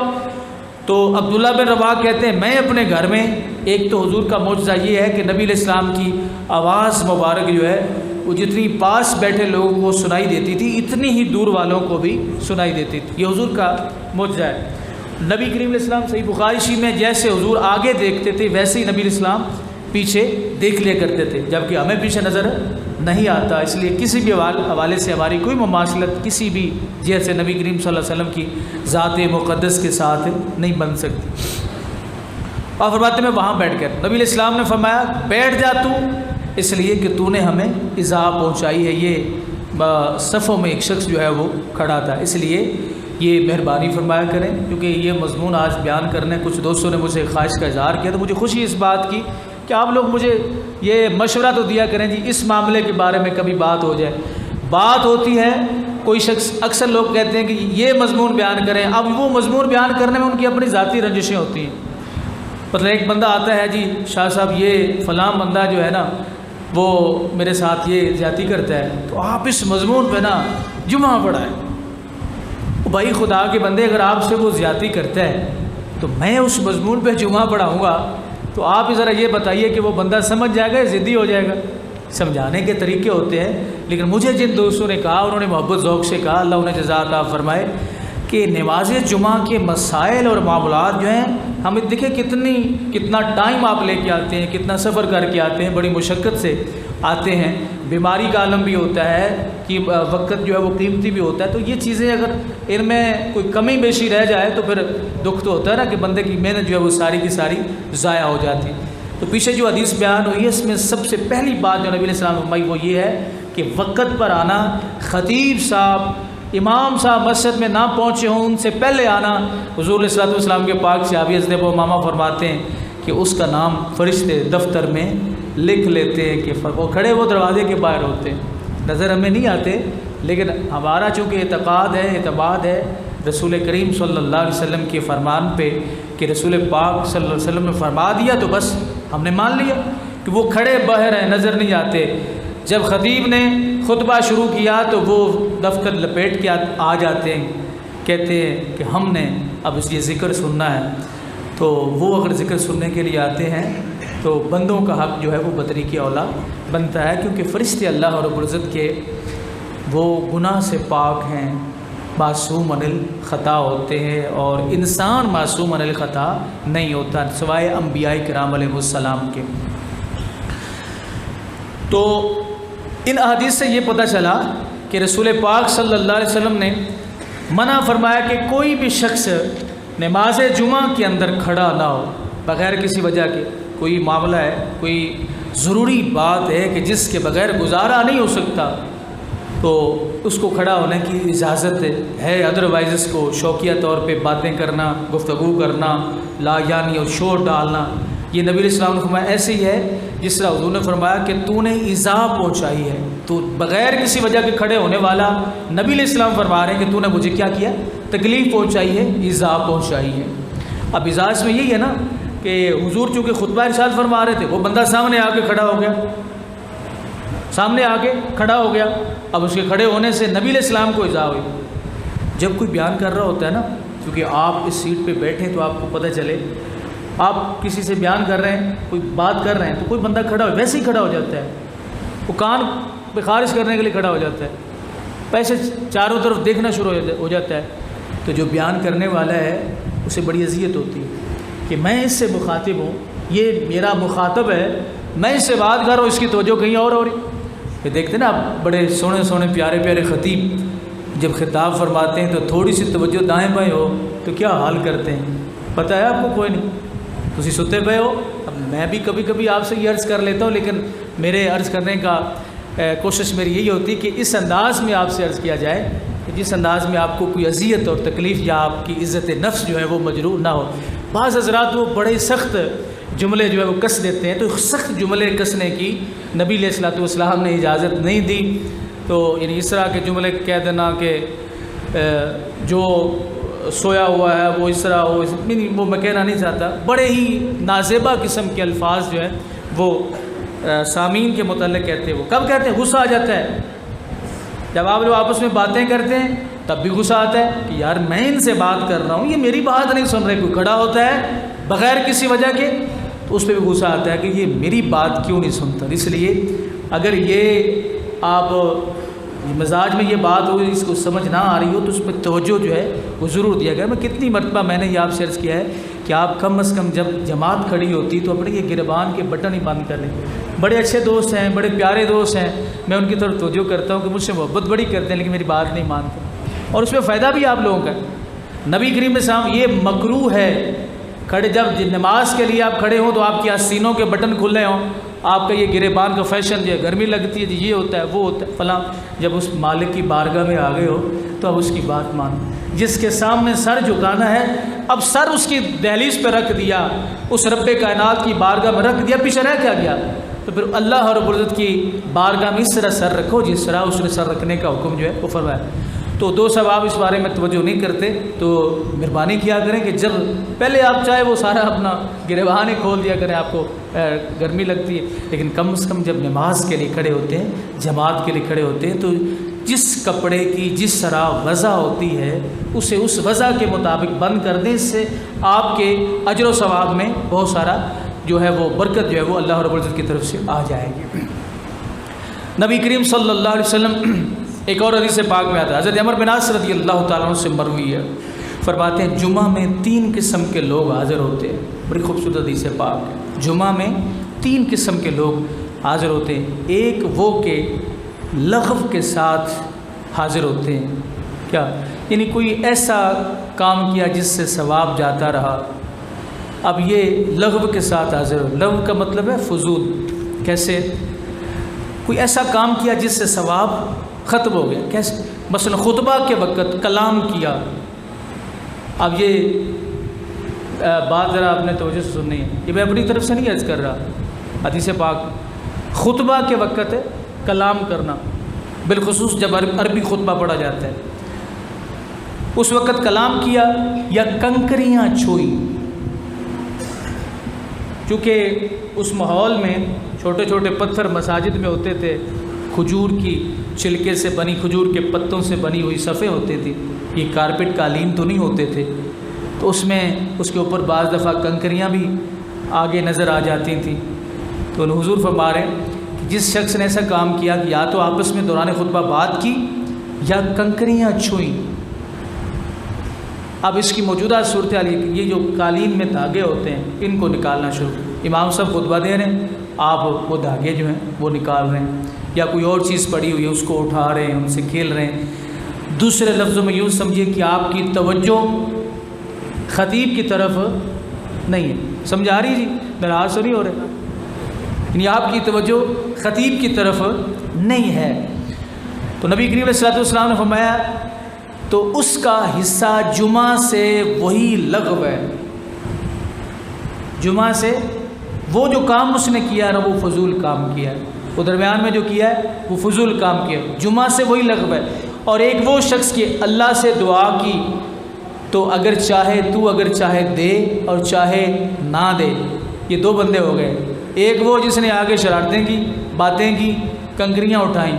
تو عبداللہ بن رواح کہتے ہیں میں اپنے گھر میں، ایک تو حضور کا معجزہ یہ ہے کہ نبی علیہ السلام کی آواز مبارک جو ہے وہ جتنی پاس بیٹھے لوگوں کو سنائی دیتی تھی اتنی ہی دور والوں کو بھی سنائی دیتی تھی، یہ حضور کا معجزہ ہے۔ نبی کریم علیہ السلام صحیح بخاری شریف میں جیسے حضور آگے دیکھتے تھے ویسے ہی نبی علیہ السلام پیچھے دیکھ لیا کرتے تھے، جبکہ ہمیں پیچھے نظر نہیں آتا، اس لیے کسی بھی حوالے سے ہماری کوئی مماثلت کسی بھی جیسے نبی کریم صلی اللہ علیہ وسلم کی ذات مقدس کے ساتھ نہیں بن سکتی۔ اور فرماتے میں وہاں بیٹھ کر نبی علیہ السلام نے فرمایا بیٹھ جا تو، اس لیے کہ تو نے ہمیں ایذا پہنچائی ہے۔ یہ صفوں میں ایک شخص جو ہے وہ کھڑا تھا، اس لیے یہ مہربانی فرمایا کریں، کیونکہ یہ مضمون آج بیان کرنے کچھ دوستوں نے مجھے خواہش کا اظہار کیا، تو مجھے خوشی اس بات کی کہ آپ لوگ مجھے یہ مشورہ تو دیا کریں جی اس معاملے کے بارے میں کبھی بات ہو جائے۔ بات ہوتی ہے کوئی شخص، اکثر لوگ کہتے ہیں کہ یہ مضمون بیان کریں، اب وہ مضمون بیان کرنے میں ان کی اپنی ذاتی رنجشیں ہوتی ہیں۔ مطلب ایک بندہ آتا ہے جی شاہ صاحب یہ فلاں بندہ جو ہے نا وہ میرے ساتھ یہ زیادتی کرتا ہے، تو آپ اس مضمون پہ نا جمعہ پڑھائیں۔ بھائی خدا کے بندے، اگر آپ سے وہ زیادتی کرتا ہے تو میں اس مضمون پہ جمعہ پڑھاؤں گا، تو آپ ذرا یہ بتائیے کہ وہ بندہ سمجھ جائے گا یا ضدی ہو جائے گا؟ سمجھانے کے طریقے ہوتے ہیں، لیکن مجھے جن دوستوں نے کہا، انہوں نے محبت ذوق سے کہا، اللہ انہیں جزا عطا فرمائے، کہ نماز جمعہ کے مسائل اور معاملات جو ہیں ہمیں دیکھیں کتنا ٹائم آپ لے کے آتے ہیں، کتنا سفر کر کے آتے ہیں، بڑی مشقت سے آتے ہیں، بیماری کا عالم بھی ہوتا ہے کہ وقت جو ہے وہ قیمتی بھی ہوتا ہے، تو یہ چیزیں اگر ان میں کوئی کمی بیشی رہ جائے تو پھر دکھ تو ہوتا ہے نا کہ بندے کی محنت جو ہے وہ ساری کی ساری ضائع ہو جاتی۔ تو پیچھے جو حدیث بیان ہوئی ہے اس میں سب سے پہلی بات جو نبی علیہ السلام نے فرمائی وہ یہ ہے کہ وقت پر آنا، خطیب صاحب، امام صاحب مسجد میں نہ پہنچے ہوں ان سے پہلے آنا۔ حضور علیہ السلام کے پاک صحابی حضرت ابو امامہ فرماتے ہیں کہ اس کا نام فرشتے دفتر میں لکھ لیتے ہیں، کہ وہ کھڑے وہ دروازے کے باہر ہوتے ہیں، نظر ہمیں نہیں آتے، لیکن ہمارا چونکہ اعتقاد ہے، اعتماد ہے رسول کریم صلی اللہ علیہ وسلم کے فرمان پہ کہ رسول پاک صلی اللہ علیہ وسلم نے فرما دیا تو بس ہم نے مان لیا کہ وہ کھڑے باہر ہیں، نظر نہیں آتے۔ جب خطیب نے خطبہ شروع کیا تو وہ دفتر لپیٹ کے آ جاتے ہیں، کہتے ہیں کہ ہم نے اب اس یہ ذکر سننا ہے، تو وہ اگر ذکر سننے کے لیے آتے ہیں تو بندوں کا حق جو ہے وہ بدری کی اولا بنتا ہے، کیونکہ فرشتے اللہ رب العزت کے وہ گناہ سے پاک ہیں، معصوم عن الخطا ہوتے ہیں، اور انسان معصوم عن الخطا نہیں ہوتا سوائے انبیاء کرام علیہ السلام کے۔ تو ان احادیث سے یہ پتہ چلا کہ رسول پاک صلی اللہ علیہ وسلم نے منع فرمایا کہ کوئی بھی شخص نماز جمعہ کے اندر کھڑا نہ ہو بغیر کسی وجہ کے۔ کوئی معاملہ ہے، کوئی ضروری بات ہے کہ جس کے بغیر گزارا نہیں ہو سکتا تو اس کو کھڑا ہونے کی اجازت ہے، ادروائز اس کو شوقیہ طور پہ باتیں کرنا، گفتگو کرنا، لا یعنی اور شور ڈالنا، یہ نبی علیہ السلام نے فرمایا ایسے ہی ہے جس طرح حضور نے فرمایا کہ تو نے ایذا پہنچائی ہے، تو بغیر کسی وجہ کے کھڑے ہونے والا نبی علیہ السلام فرما رہے ہیں کہ تو نے مجھے کیا کیا؟ تکلیف پہنچائی ہے، ایذا پہنچائی ہے۔ اب ایذا اس میں یہی ہے نا کہ حضور چونکہ خطبہ ارشاد فرما رہے تھے، وہ بندہ سامنے آ کے کھڑا ہو گیا، سامنے آ کے کھڑا ہو گیا، اب اس کے کھڑے ہونے سے نبی علیہ السلام کو ایذا ہوئی۔ جب کوئی بیان کر رہا ہوتا ہے نا، کیونکہ آپ اس سیٹ پہ بیٹھے تو آپ کو پتہ چلے، آپ کسی سے بیان کر رہے ہیں، کوئی بات کر رہے ہیں، تو کوئی بندہ کھڑا ہو ویسے ہی کھڑا ہو جاتا ہے، وہ کان پہ خارج کرنے کے لیے کھڑا ہو جاتا ہے، پیسے چاروں طرف دیکھنا شروع ہو جاتا ہے۔ تو جو بیان کرنے والا ہے اسے بڑی اذیت ہوتی ہے کہ میں اس سے مخاطب ہوں، یہ میرا مخاطب ہے، میں اس سے بات کر رہا ہوں، اس کی توجہ کہیں اور ہو رہی۔ یہ دیکھتے ہیں نا آپ بڑے سونے سونے پیارے پیارے خطیب جب خطاب فرماتے ہیں تو تھوڑی سی توجہ دائیں بائیں ہو تو کیا حال کرتے ہیں، پتہ ہے آپ کو؟ کوئی نہیں، تسی ستے پے ہو۔ اب میں بھی کبھی کبھی آپ سے یہ عرض کر لیتا ہوں، لیکن میرے عرض کرنے کا کوشش میری یہی ہوتی کہ اس انداز میں آپ سے عرض کیا جائے کہ جس انداز میں آپ کو کوئی اذیت اور تکلیف یا آپ کی عزت نفس جو ہے وہ مجروح نہ ہو۔ بعض حضرات وہ بڑے سخت جملے جو ہے وہ کس دیتے ہیں، تو سخت جملے کسنے کی نبی علیہ الصلوۃ والسلام نے اجازت نہیں دی۔ تو یعنی اس طرح کے جملے کہہ دینا کہ جو سویا ہوا ہے وہ اس طرح ہو، وہ میں کہنا نہیں چاہتا، بڑے ہی نازیبا قسم کے الفاظ جو ہے وہ سامعین کے متعلق کہتے ہیں، وہ کب کہتے ہیں؟ غصہ آ جاتا ہے جب آپ لوگ آپس میں باتیں کرتے ہیں، تب بھی غصہ آتا ہے کہ یار میں ان سے بات کر رہا ہوں، یہ میری بات نہیں سن رہے۔ کوئی کھڑا ہوتا ہے بغیر کسی وجہ کے تو اس پہ بھی غصہ آتا ہے کہ یہ میری بات کیوں نہیں سنتا۔ اس لیے اگر یہ آپ مزاج میں یہ بات ہو، اس کو سمجھ نہ آ رہی ہو تو اس پہ توجہ جو ہے وہ ضرور دیا گیا۔ میں کتنی مرتبہ میں نے یہ آپ سے عرض کیا ہے کہ آپ کم از کم جب جماعت کھڑی ہوتی تو اپنے یہ گریبان کے بٹن ہی بند کر لیں۔ بڑے اچھے دوست ہیں، بڑے پیارے دوست ہیں، میں ان کی طرف توجہ کرتا ہوں کہ مجھ سے محبت بڑی کرتے ہیں لیکن میری بات نہیں مانتے، اور اس میں فائدہ بھی آپ لوگوں کا ہے۔ نبی کریم علیہ السلام یہ مکروہ ہے کھڑے جب نماز کے لیے آپ کھڑے ہوں تو آپ کی آستینوں کے بٹن کھلے ہوں، آپ کا یہ گریبان کا فیشن جو ہے، گرمی لگتی ہے جی، یہ ہوتا ہے وہ ہوتا ہے فلاں، جب اس مالک کی بارگاہ میں آ گئے ہو تو اب اس کی بات مانو۔ جس کے سامنے سر جھکانا ہے، اب سر اس کی دہلیز پہ رکھ دیا، اس رب کائنات کی بارگاہ میں رکھ دیا، پیچھے رہ کیا گیا؟ تو پھر اللہ رب العزت کی بارگاہ میں اس طرح سر رکھو جس طرح اس نے سر رکھنے کا حکم جو ہے وہ فرمایا۔ تو دو سب آپ اس بارے میں توجہ نہیں کرتے تو مہربانی کیا کریں کہ جب پہلے آپ چاہے وہ سارا اپنا گریبان ہی کھول دیا کریں، آپ کو گرمی لگتی ہے، لیکن کم از کم جب نماز کے لیے کھڑے ہوتے ہیں، جماعت کے لیے کھڑے ہوتے ہیں، تو جس کپڑے کی جس طرح وضع ہوتی ہے اسے اس وضع کے مطابق بند کر دیں، اس سے آپ کے اجر و ثواب میں بہت سارا جو ہے وہ برکت جو ہے وہ اللہ رب العزت کی طرف سے آ جائے گی۔ نبی کریم صلی اللہ علیہ وسلم ایک اور حدیث پاک میں آتا ہے، حضرت عمر بن عاص رضی اللہ تعالیٰ عنہ سے مروی ہے، فرماتے ہیں جمعہ میں 3 قسم کے لوگ حاضر ہوتے ہیں۔ بڑی خوبصورت حدیث پاک ہے۔ جمعہ میں 3 قسم کے لوگ حاضر ہوتے ہیں۔ ایک وہ کہ لغو کے ساتھ حاضر ہوتے ہیں، کیا یعنی کوئی ایسا کام کیا جس سے ثواب جاتا رہا، اب یہ لغو کے ساتھ حاضر ہو۔ لغو کا مطلب ہے فضول۔ کیسے؟ کوئی ایسا کام کیا جس سے ثواب ختم ہو گیا۔ کیسے؟ مثلا خطبہ کے وقت کلام کیا۔ اب یہ بات ذرا آپ نے توجہ سے سننی ہے، یہ میں اپنی طرف سے نہیں عرض کر رہا، حدیث پاک۔ خطبہ کے وقت کلام کرنا، بالخصوص جب عربی خطبہ پڑھا جاتا ہے، اس وقت کلام کیا یا کنکریاں چھوئی، چونکہ اس ماحول میں چھوٹے چھوٹے پتھر مساجد میں ہوتے تھے، کھجور کی چھلکے سے بنی، کھجور کے پتوں سے بنی ہوئی صفیں ہوتی تھی، یہ کارپیٹ قالین تو نہیں ہوتے تھے، تو اس میں اس کے اوپر بعض دفعہ کنکریاں بھی آگے نظر آ جاتی تھیں۔ تو حضور فرما رہے ہیں کہ جس شخص نے ایسا کام کیا کہ یا تو آپس میں دوران خطبہ بات کی یا کنکریاں چھوئیں۔ اب اس کی موجودہ صورتحال یہ جو قالین میں دھاگے ہوتے ہیں ان کو نکالنا شروع، امام صاحب خطبہ دے رہے ہیں، آپ وہ دھاگے جو ہیں وہ نکال رہے ہیں، یا کوئی اور چیز پڑی ہوئی ہے اس کو اٹھا رہے ہیں، ان سے کھیل رہے ہیں۔ دوسرے لفظوں میں یوں سمجھیے کہ آپ کی توجہ خطیب کی طرف نہیں ہے۔ سمجھ آ رہی جی؟ ناراض تو نہیں ہو رہے؟ یعنی آپ کی توجہ خطیب کی طرف نہیں ہے۔ تو نبی کریم علیہ الصلوۃ والسلام نے فرمایا تو اس کا حصہ جمعہ سے وہی لغو ہے، جمعہ سے وہ جو کام اس نے کیا نا وہ فضول کام کیا ہے، وہ درمیان میں جو کیا ہے وہ فضول کام کیا، جمعہ سے وہی لغو ہے۔ اور ایک وہ شخص کی اللہ سے دعا کی تو اگر چاہے دے اور چاہے نہ دے، یہ 2 بندے ہو گئے۔ ایک وہ جس نے آگے شرارتیں کی، باتیں کی، کنکریاں اٹھائیں،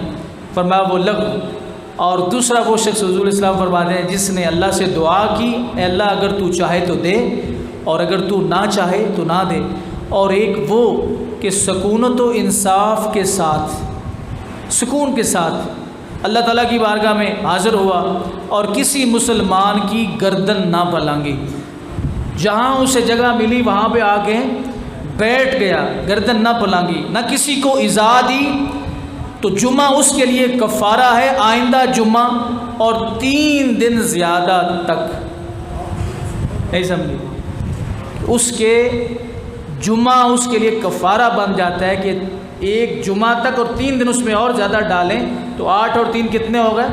فرمایا وہ لغو۔ اور دوسرا وہ شخص حضور اسلام فرماتے ہیں جس نے اللہ سے دعا کی، اے اللہ اگر تو چاہے تو دے اور اگر تو نہ چاہے تو نہ دے۔ اور ایک وہ کہ سکونت و انصاف کے ساتھ، سکون کے ساتھ اللہ تعالیٰ کی بارگاہ میں حاضر ہوا اور کسی مسلمان کی گردن نہ پلانگی، جہاں اسے جگہ ملی وہاں پہ آ کے بیٹھ گیا، گردن نہ پلانگی، نہ کسی کو ایذا دی، تو جمعہ اس کے لیے کفارہ ہے آئندہ جمعہ اور 3 دن زیادہ تک۔ نہیں سمجھے؟ اس کے جمعہ اس کے لیے کفارہ بن جاتا ہے کہ ایک جمعہ تک اور 3 دن اس میں اور زیادہ ڈالیں تو 8 اور 3 کتنے ہو گئے؟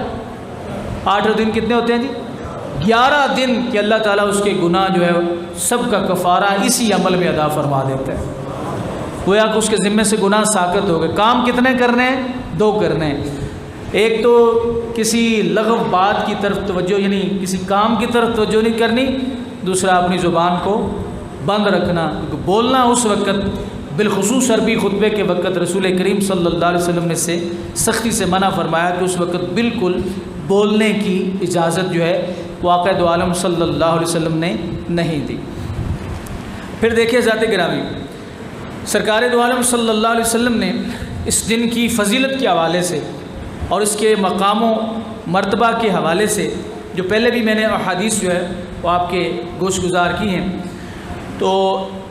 8 اور 3 کتنے ہوتے ہیں جی؟ 11 دن کہ اللہ تعالیٰ اس کے گناہ جو ہے سب کا کفارہ اسی عمل میں ادا فرما دیتا ہے۔ گویا کہ اس کے ذمے سے گناہ ساقط ہو گئے۔ کام کتنے کرنے ہیں؟ 2 کرنے ہیں۔ ایک تو کسی لغو بات کی طرف توجہ، یعنی کسی کام کی طرف توجہ نہیں کرنی، دوسرا اپنی زبان کو بند رکھنا، کیونکہ بولنا اس وقت بالخصوص عربی خطبے کے وقت رسول کریم صلی اللہ علیہ وسلم نے سے سختی سے منع فرمایا کہ اس وقت بالکل بولنے کی اجازت جو ہے واقع دو عالم صلی اللہ علیہ وسلم نے نہیں دی۔ پھر دیکھیے ذات گرامی، سرکار دو عالم صلی اللہ علیہ وسلم نے اس دن کی فضیلت کے حوالے سے اور اس کے مقام و مرتبہ کے حوالے سے جو پہلے بھی میں نے احادیث جو ہے وہ آپ کے گوش گزار کی ہیں، تو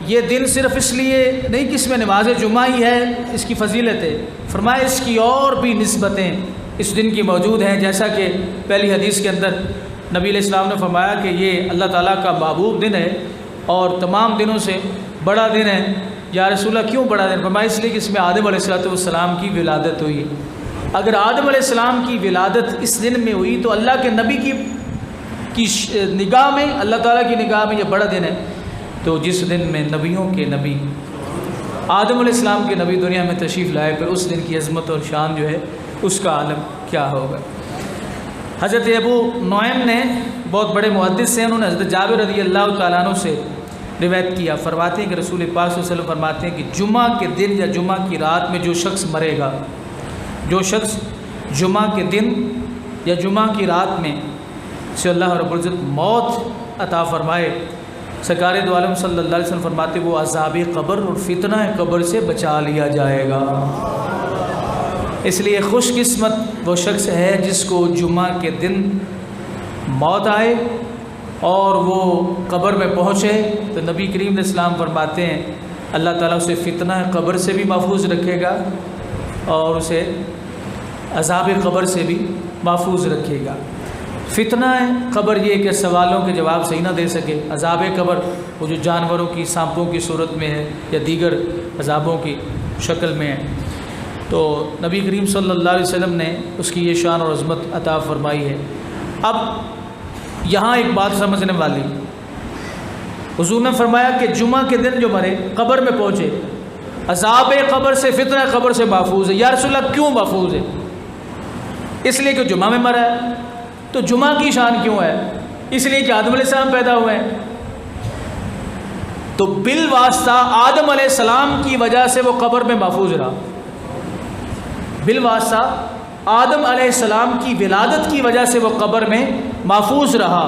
یہ دن صرف اس لیے نہیں کہ اس میں نماز جمعہ ہی ہے اس کی فضیلت ہے، فرمایا اس کی اور بھی نسبتیں اس دن کی موجود ہیں، جیسا کہ پہلی حدیث کے اندر نبی علیہ السلام نے فرمایا کہ یہ اللہ تعالیٰ کا محبوب دن ہے اور تمام دنوں سے بڑا دن ہے۔ یا رسول اللہ کیوں بڑا دن؟ فرمایا اس لیے کہ اس میں آدم علیہ السلام کی ولادت ہوئی۔ اگر آدم علیہ السلام کی ولادت اس دن میں ہوئی تو اللہ کے نبی کی نگاہ میں، اللہ تعالیٰ کی نگاہ میں یہ بڑا دن ہے، تو جس دن میں نبیوں کے نبی آدم علیہ السلام کے نبی دنیا میں تشریف لائے، پھر اس دن کی عظمت اور شان جو ہے اس کا عالم کیا ہوگا۔ حضرت ابو نعیم نے بہت بڑے محدث ہیں، انہوں نے حضرت جابر رضی اللہ تعالیٰ عنہ سے روایت کیا، فرماتے ہیں کہ رسول پاک صلی اللہ علیہ وسلم فرماتے ہیں کہ جمعہ کے دن یا جمعہ کی رات میں جو شخص مرے گا، جو شخص جمعہ کے دن یا جمعہ کی رات میں سے اللہ رب العزت موت عطا فرمائے، سرکار دو عالم صلی اللہ علیہ وسلم فرماتے وہ عذاب قبر اور فتنہ قبر سے بچا لیا جائے گا۔ اس لیے خوش قسمت وہ شخص ہے جس کو جمعہ کے دن موت آئے اور وہ قبر میں پہنچے، تو نبی کریم علیہ السلام فرماتے ہیں اللہ تعالیٰ اسے فتنہ قبر سے بھی محفوظ رکھے گا اور اسے عذاب قبر سے بھی محفوظ رکھے گا۔ فتنہ قبر یہ کہ سوالوں کے جواب صحیح نہ دے سکے، عذاب قبر وہ جو جانوروں کی، سانپوں کی صورت میں ہے یا دیگر عذابوں کی شکل میں ہے، تو نبی کریم صلی اللہ علیہ وسلم نے اس کی یہ شان اور عظمت عطا فرمائی ہے۔ اب یہاں ایک بات سمجھنے والی، حضور نے فرمایا کہ جمعہ کے دن جو مرے قبر میں پہنچے عذاب قبر سے، فتنہ قبر سے محفوظ ہے۔ یا رسول اللہ کیوں محفوظ ہے؟ اس لیے کہ جمعہ میں مرا ہے۔ تو جمعہ کی شان کیوں ہے؟ اس لیے کہ آدم علیہ السلام پیدا ہوئے ہیں، تو بالواسطہ آدم علیہ السلام کی وجہ سے وہ قبر میں محفوظ رہا، بالواسطہ آدم علیہ السلام کی ولادت کی وجہ سے وہ قبر میں محفوظ رہا۔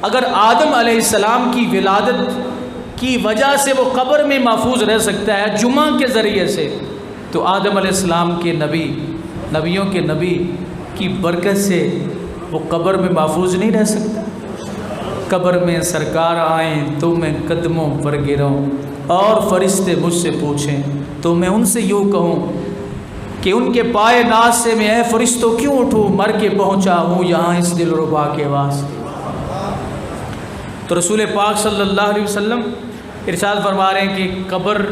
اگر آدم علیہ السلام کی ولادت کی وجہ سے وہ قبر میں محفوظ رہ سکتا ہے جمعہ کے ذریعے سے، تو آدم علیہ السلام کے نبی، نبیوں کے نبی کی برکت سے وہ قبر میں محفوظ نہیں رہ سکتا۔ قبر میں سرکار آئیں تو میں قدموں پر گروں اور فرشتے مجھ سے پوچھیں تو میں ان سے یوں کہوں کہ ان کے پائے ناز سے میں اے فرشتوں کیوں اٹھوں، مر کے پہنچا ہوں یہاں اس دل ربا کے واسطے۔ تو رسول پاک صلی اللہ علیہ وسلم ارشاد فرما رہے ہیں کہ قبر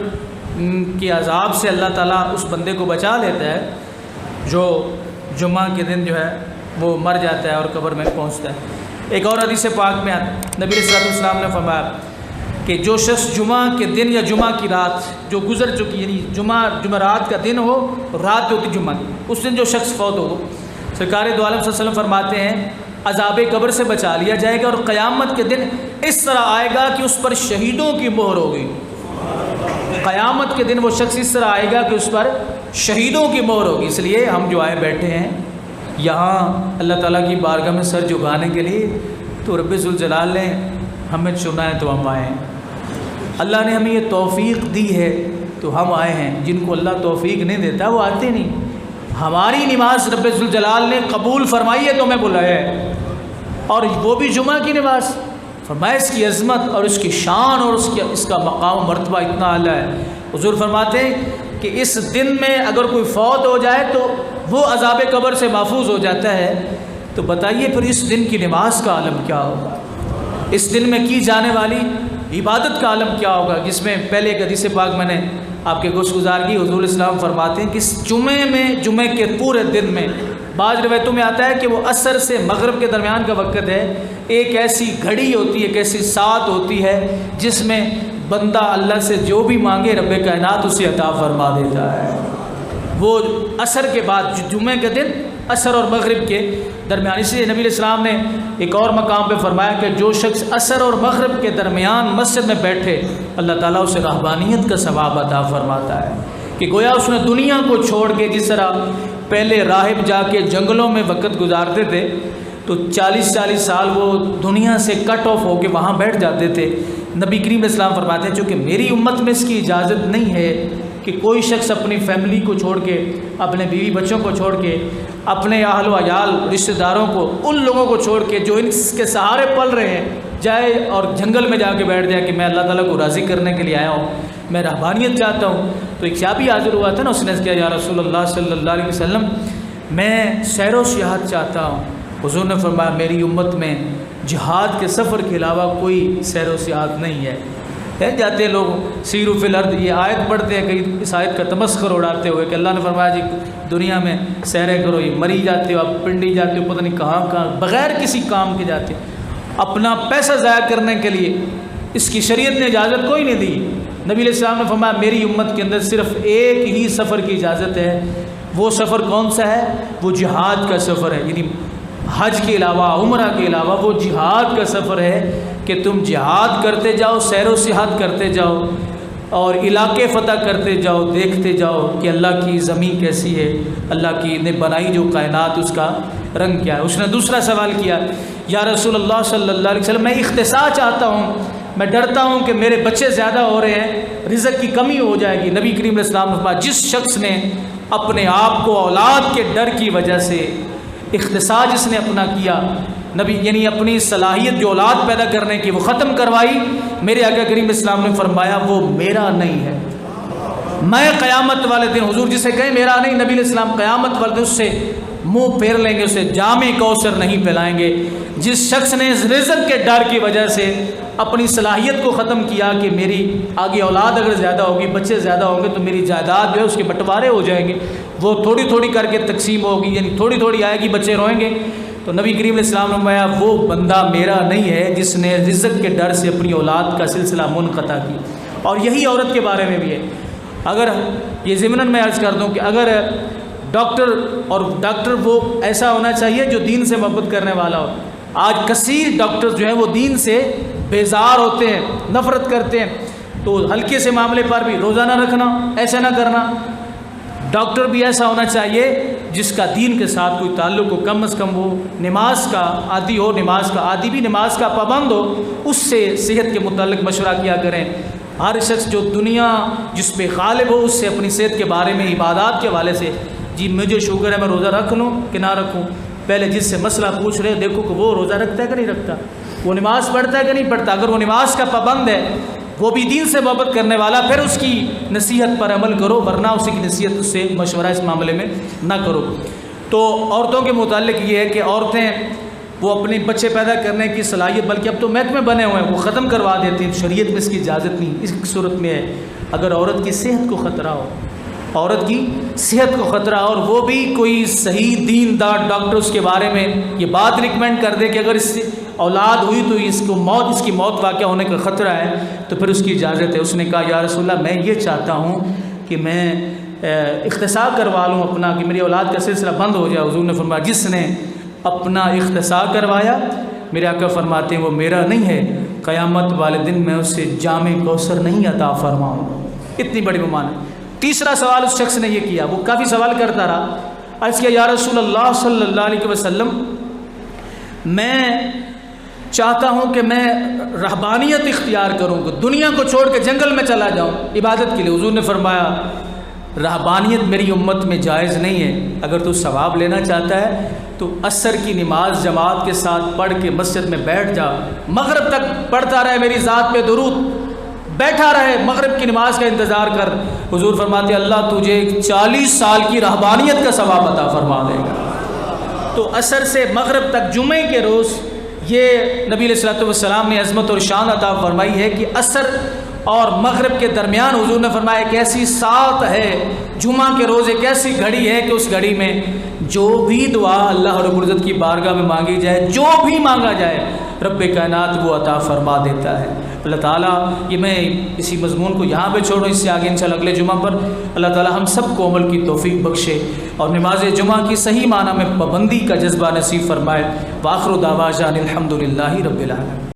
کے عذاب سے اللہ تعالیٰ اس بندے کو بچا لیتا ہے جو جمعہ کے دن جو ہے وہ مر جاتا ہے اور قبر میں پہنچتا ہے۔ ایک اور حدیث پاک میں نبی علیہ السلام نے فرمایا کہ جو شخص جمعہ کے دن یا جمعہ کی رات جو گزر چکی، یعنی جمعرات کا دن ہو، رات ہوتی جمعہ کی، اس دن جو شخص فوت ہو، سرکار دو عالم صلی اللہ علیہ وسلم فرماتے ہیں عذاب قبر سے بچا لیا جائے گا، اور قیامت کے دن اس طرح آئے گا کہ اس پر شہیدوں کی مہر ہوگی۔ قیامت کے دن وہ شخص اس طرح آئے گا کہ اس پر شہیدوں کی مہر ہوگی۔ اس لیے ہم جو آئے بیٹھے ہیں یہاں اللہ تعالیٰ کی بارگاہ میں سر جھکانے کے لیے، تو رب ذوالجلال نے ہمیں چنا ہے تو ہم آئے ہیں، اللہ نے ہمیں یہ توفیق دی ہے تو ہم آئے ہیں۔ جن کو اللہ توفیق نہیں دیتا وہ آتے نہیں۔ ہماری نماز رب ذوالجلال نے قبول فرمائی ہے تو ہمیں بلایا ہے، اور وہ بھی جمعہ کی نماز۔ فرمایا اس کی عظمت اور اس کی شان اور اس کا مقام و مرتبہ اتنا اعلیٰ ہے۔ حضور فرماتے ہیں کہ اس دن میں اگر کوئی فوت ہو جائے تو وہ عذاب قبر سے محفوظ ہو جاتا ہے، تو بتائیے پھر اس دن کی نماز کا عالم کیا ہوگا، اس دن میں کی جانے والی عبادت کا عالم کیا ہوگا، جس میں پہلے ایک حدیث پاک میں نے آپ کے گوش گزار کی۔ حضور اسلام فرماتے ہیں کہ اس جمعے کے پورے دن میں، بعض روایتوں میں آتا ہے کہ وہ عصر سے مغرب کے درمیان کا وقت ہے، ایک ایسی گھڑی ہوتی ہے، ایک ایسی ساعت ہوتی ہے جس میں بندہ اللہ سے جو بھی مانگے رب کائنات اسے عطا فرما دیتا ہے۔ وہ عصر کے بعد جمعے کے دن عصر اور مغرب کے درمیان. اس لیے نبی علیہ السلام نے ایک اور مقام پہ فرمایا کہ جو شخص عصر اور مغرب کے درمیان مسجد میں بیٹھے اللہ تعالیٰ اسے رہبانیت کا ثواب عطا فرماتا ہے. کہ گویا اس نے دنیا کو چھوڑ کے، جس طرح پہلے راہب جا کے جنگلوں میں وقت گزارتے تھے تو 40 سال وہ دنیا سے کٹ آف ہو کے وہاں بیٹھ جاتے تھے، نبی کریم علیہ السلام فرماتے ہیں چونکہ میری امت میں اس کی اجازت نہیں ہے کہ کوئی شخص اپنی فیملی کو چھوڑ کے، اپنے بیوی بچوں کو چھوڑ کے، اپنے اہل و عیال رشتہ داروں کو، ان لوگوں کو چھوڑ کے جو ان کے سہارے پل رہے ہیں، جائے اور جنگل میں جا کے بیٹھ جائے کہ میں اللہ تعالیٰ کو راضی کرنے کے لیے آیا ہوں، میں رہبانیت چاہتا ہوں. تو ایک صحابی حاضر ہوا تھا نا، اس نے کہا یا رسول اللہ صلی اللہ علیہ وسلم میں سیر و سیاحت چاہتا ہوں. حضور نے فرمایا میری امت میں جہاد کے سفر کے علاوہ کوئی سیر و سیاحت نہیں ہے. جاتے لوگ سیرو فی الارض، یہ آیت پڑھتے ہیں کہ اس آیت کا تمسخر اڑاتے ہوئے کہ اللہ نے فرمایا جی دنیا میں سیریں کرو، یہ مری جاتے ہو، آپ پنڈی جاتے ہو، پتہ نہیں کہاں بغیر کسی کام کے جاتے، اپنا پیسہ ضائع کرنے کے لیے. اس کی شریعت نے اجازت کوئی نہیں دی. نبی علیہ السلام نے فرمایا میری امت کے اندر صرف ایک ہی سفر کی اجازت ہے. وہ سفر کون سا ہے؟ وہ جہاد کا سفر ہے. یعنی حج کے علاوہ، عمرہ کے علاوہ وہ جہاد کا سفر ہے کہ تم جہاد کرتے جاؤ، سیر و سیاحت کرتے جاؤ اور علاقے فتح کرتے جاؤ، دیکھتے جاؤ کہ اللہ کی زمین کیسی ہے، اللہ کی نے بنائی جو کائنات اس کا رنگ کیا ہے. اس نے دوسرا سوال کیا یا رسول اللہ صلی اللہ علیہ وسلم میں اختصاص چاہتا ہوں، میں ڈرتا ہوں کہ میرے بچے زیادہ ہو رہے ہیں، رزق کی کمی ہو جائے گی. نبی کریم علیہ السلام نے فرمایا جس شخص نے اپنے آپ کو اولاد کے ڈر کی وجہ سے اختصاص جس نے اپنا کیا، نبی یعنی اپنی صلاحیت جو اولاد پیدا کرنے کی وہ ختم کروائی، میرے آقا کریم اسلام نے فرمایا وہ میرا نہیں ہے. میں قیامت والے دن، حضور جسے کہیں میرا نہیں، نبی علیہ السلام قیامت والے دن اس سے منہ پھیر لیں گے، اسے جام کوثر نہیں پلائیں گے. جس شخص نے رزق کے ڈر کی وجہ سے اپنی صلاحیت کو ختم کیا کہ میری آگے اولاد اگر زیادہ ہوگی، بچے زیادہ ہوں گے تو میری جائیداد جو ہے اس کے بٹوارے ہو جائیں گے، وہ تھوڑی تھوڑی کر کے تقسیم ہوگی، یعنی تھوڑی تھوڑی آئے گی، بچے روئیں گے. تو نبی کریم علیہ السلام نے فرمایا وہ بندہ میرا نہیں ہے جس نے رزق کے ڈر سے اپنی اولاد کا سلسلہ منقطع کی. اور یہی عورت کے بارے میں بھی ہے. اگر یہ ضمناً میں عرض کر دوں کہ اگر ڈاکٹر وہ ایسا ہونا چاہیے جو دین سے محبت کرنے والا ہو. آج کثیر ڈاکٹر جو ہیں وہ دین سے بیزار ہوتے ہیں، نفرت کرتے ہیں. تو ہلکے سے معاملے پر بھی روزانہ رکھنا، ایسا نہ کرنا. ڈاکٹر بھی ایسا ہونا چاہیے جس کا دین کے ساتھ کوئی تعلق ہو، کم از کم وہ نماز کا عادی ہو، نماز کا عادی بھی نماز کا پابند ہو، اس سے صحت کے متعلق مشورہ کیا کریں. ہر شخص جو دنیا جس پہ غالب ہو اس سے اپنی صحت کے بارے میں، عبادات کے حوالے سے، جی مجھے شوگر ہے میں روزہ رکھ لوں کہ نہ رکھوں، پہلے جس سے مسئلہ پوچھ رہے دیکھو کہ وہ روزہ رکھتا ہے کہ نہیں رکھتا، وہ نماز پڑھتا ہے کہ نہیں پڑھتا. اگر وہ نماز کا پابند ہے، وہ بھی دین سے محبت کرنے والا، پھر اس کی نصیحت پر عمل کرو، ورنہ اسی کی نصیحت اس سے مشورہ اس معاملے میں نہ کرو. تو عورتوں کے متعلق یہ ہے کہ عورتیں وہ اپنے بچے پیدا کرنے کی صلاحیت، بلکہ اب تو محکمے بنے ہوئے ہیں وہ ختم کروا دیتی ہیں. شریعت میں اس کی اجازت نہیں. اس صورت میں ہے اگر عورت کی صحت کو خطرہ ہو، عورت کی صحت کو خطرہ، اور وہ بھی کوئی صحیح دیندار ڈاکٹر اس کے بارے میں یہ بات ریکمینڈ کر دے کہ اگر اس سے اولاد ہوئی تو اس کی موت واقع ہونے کا خطرہ ہے، تو پھر اس کی اجازت ہے. اس نے کہا یا رسول اللہ میں یہ چاہتا ہوں کہ میں اختصار کروا لوں اپنا، کہ میری اولاد کا سلسلہ بند ہو جائے. حضور نے فرمایا جس نے اپنا اختصار کروایا، میرے آقا فرماتے ہیں وہ میرا نہیں ہے، قیامت والے دن میں اس سے جام کوثر نہیں عطا فرماؤں گا. اتنی بڑی ممانعت. تیسرا سوال اس شخص نے یہ کیا، وہ کافی سوال کرتا رہا. عرض کیا یا رسول اللہ صلی اللہ علیہ وسلم میں چاہتا ہوں کہ میں رہبانیت اختیار کروں، کہ دنیا کو چھوڑ کے جنگل میں چلا جاؤں عبادت کے لیے. حضور نے فرمایا رہبانیت میری امت میں جائز نہیں ہے. اگر تو ثواب لینا چاہتا ہے تو عصر کی نماز جماعت کے ساتھ پڑھ کے مسجد میں بیٹھ جا، مغرب تک پڑھتا رہے میری ذات پہ درود، بیٹھا رہے، مغرب کی نماز کا انتظار کر. حضور فرماتے اللہ تجھے 40 سال کی رہبانیت کا ثواب عطا فرما دے گا. تو عصر سے مغرب تک جمعے کے روز یہ نبی علیہ الصلوۃ والسلام نے عظمت اور شان عطا فرمائی ہے کہ عصر اور مغرب کے درمیان حضور نے فرمایا ایک ایسی ساعت ہے، جمعہ کے روز ایک ایسی گھڑی ہے کہ اس گھڑی میں جو بھی دعا اللہ رب العزت کی بارگاہ میں مانگی جائے، جو بھی مانگا جائے، رب کائنات وہ عطا فرما دیتا ہے. اللہ تعالیٰ یہ میں اسی مضمون کو یہاں پہ چھوڑوں، اس سے آگے انشاءاللہ اگلے جمعہ پر اللہ تعالیٰ ہم سب کو عمل کی توفیق بخشے اور نماز جمعہ کی صحیح معنی میں پابندی کا جذبہ نصیب فرمائے۔ وآخر دعوانا الحمدللہ رب العالمین۔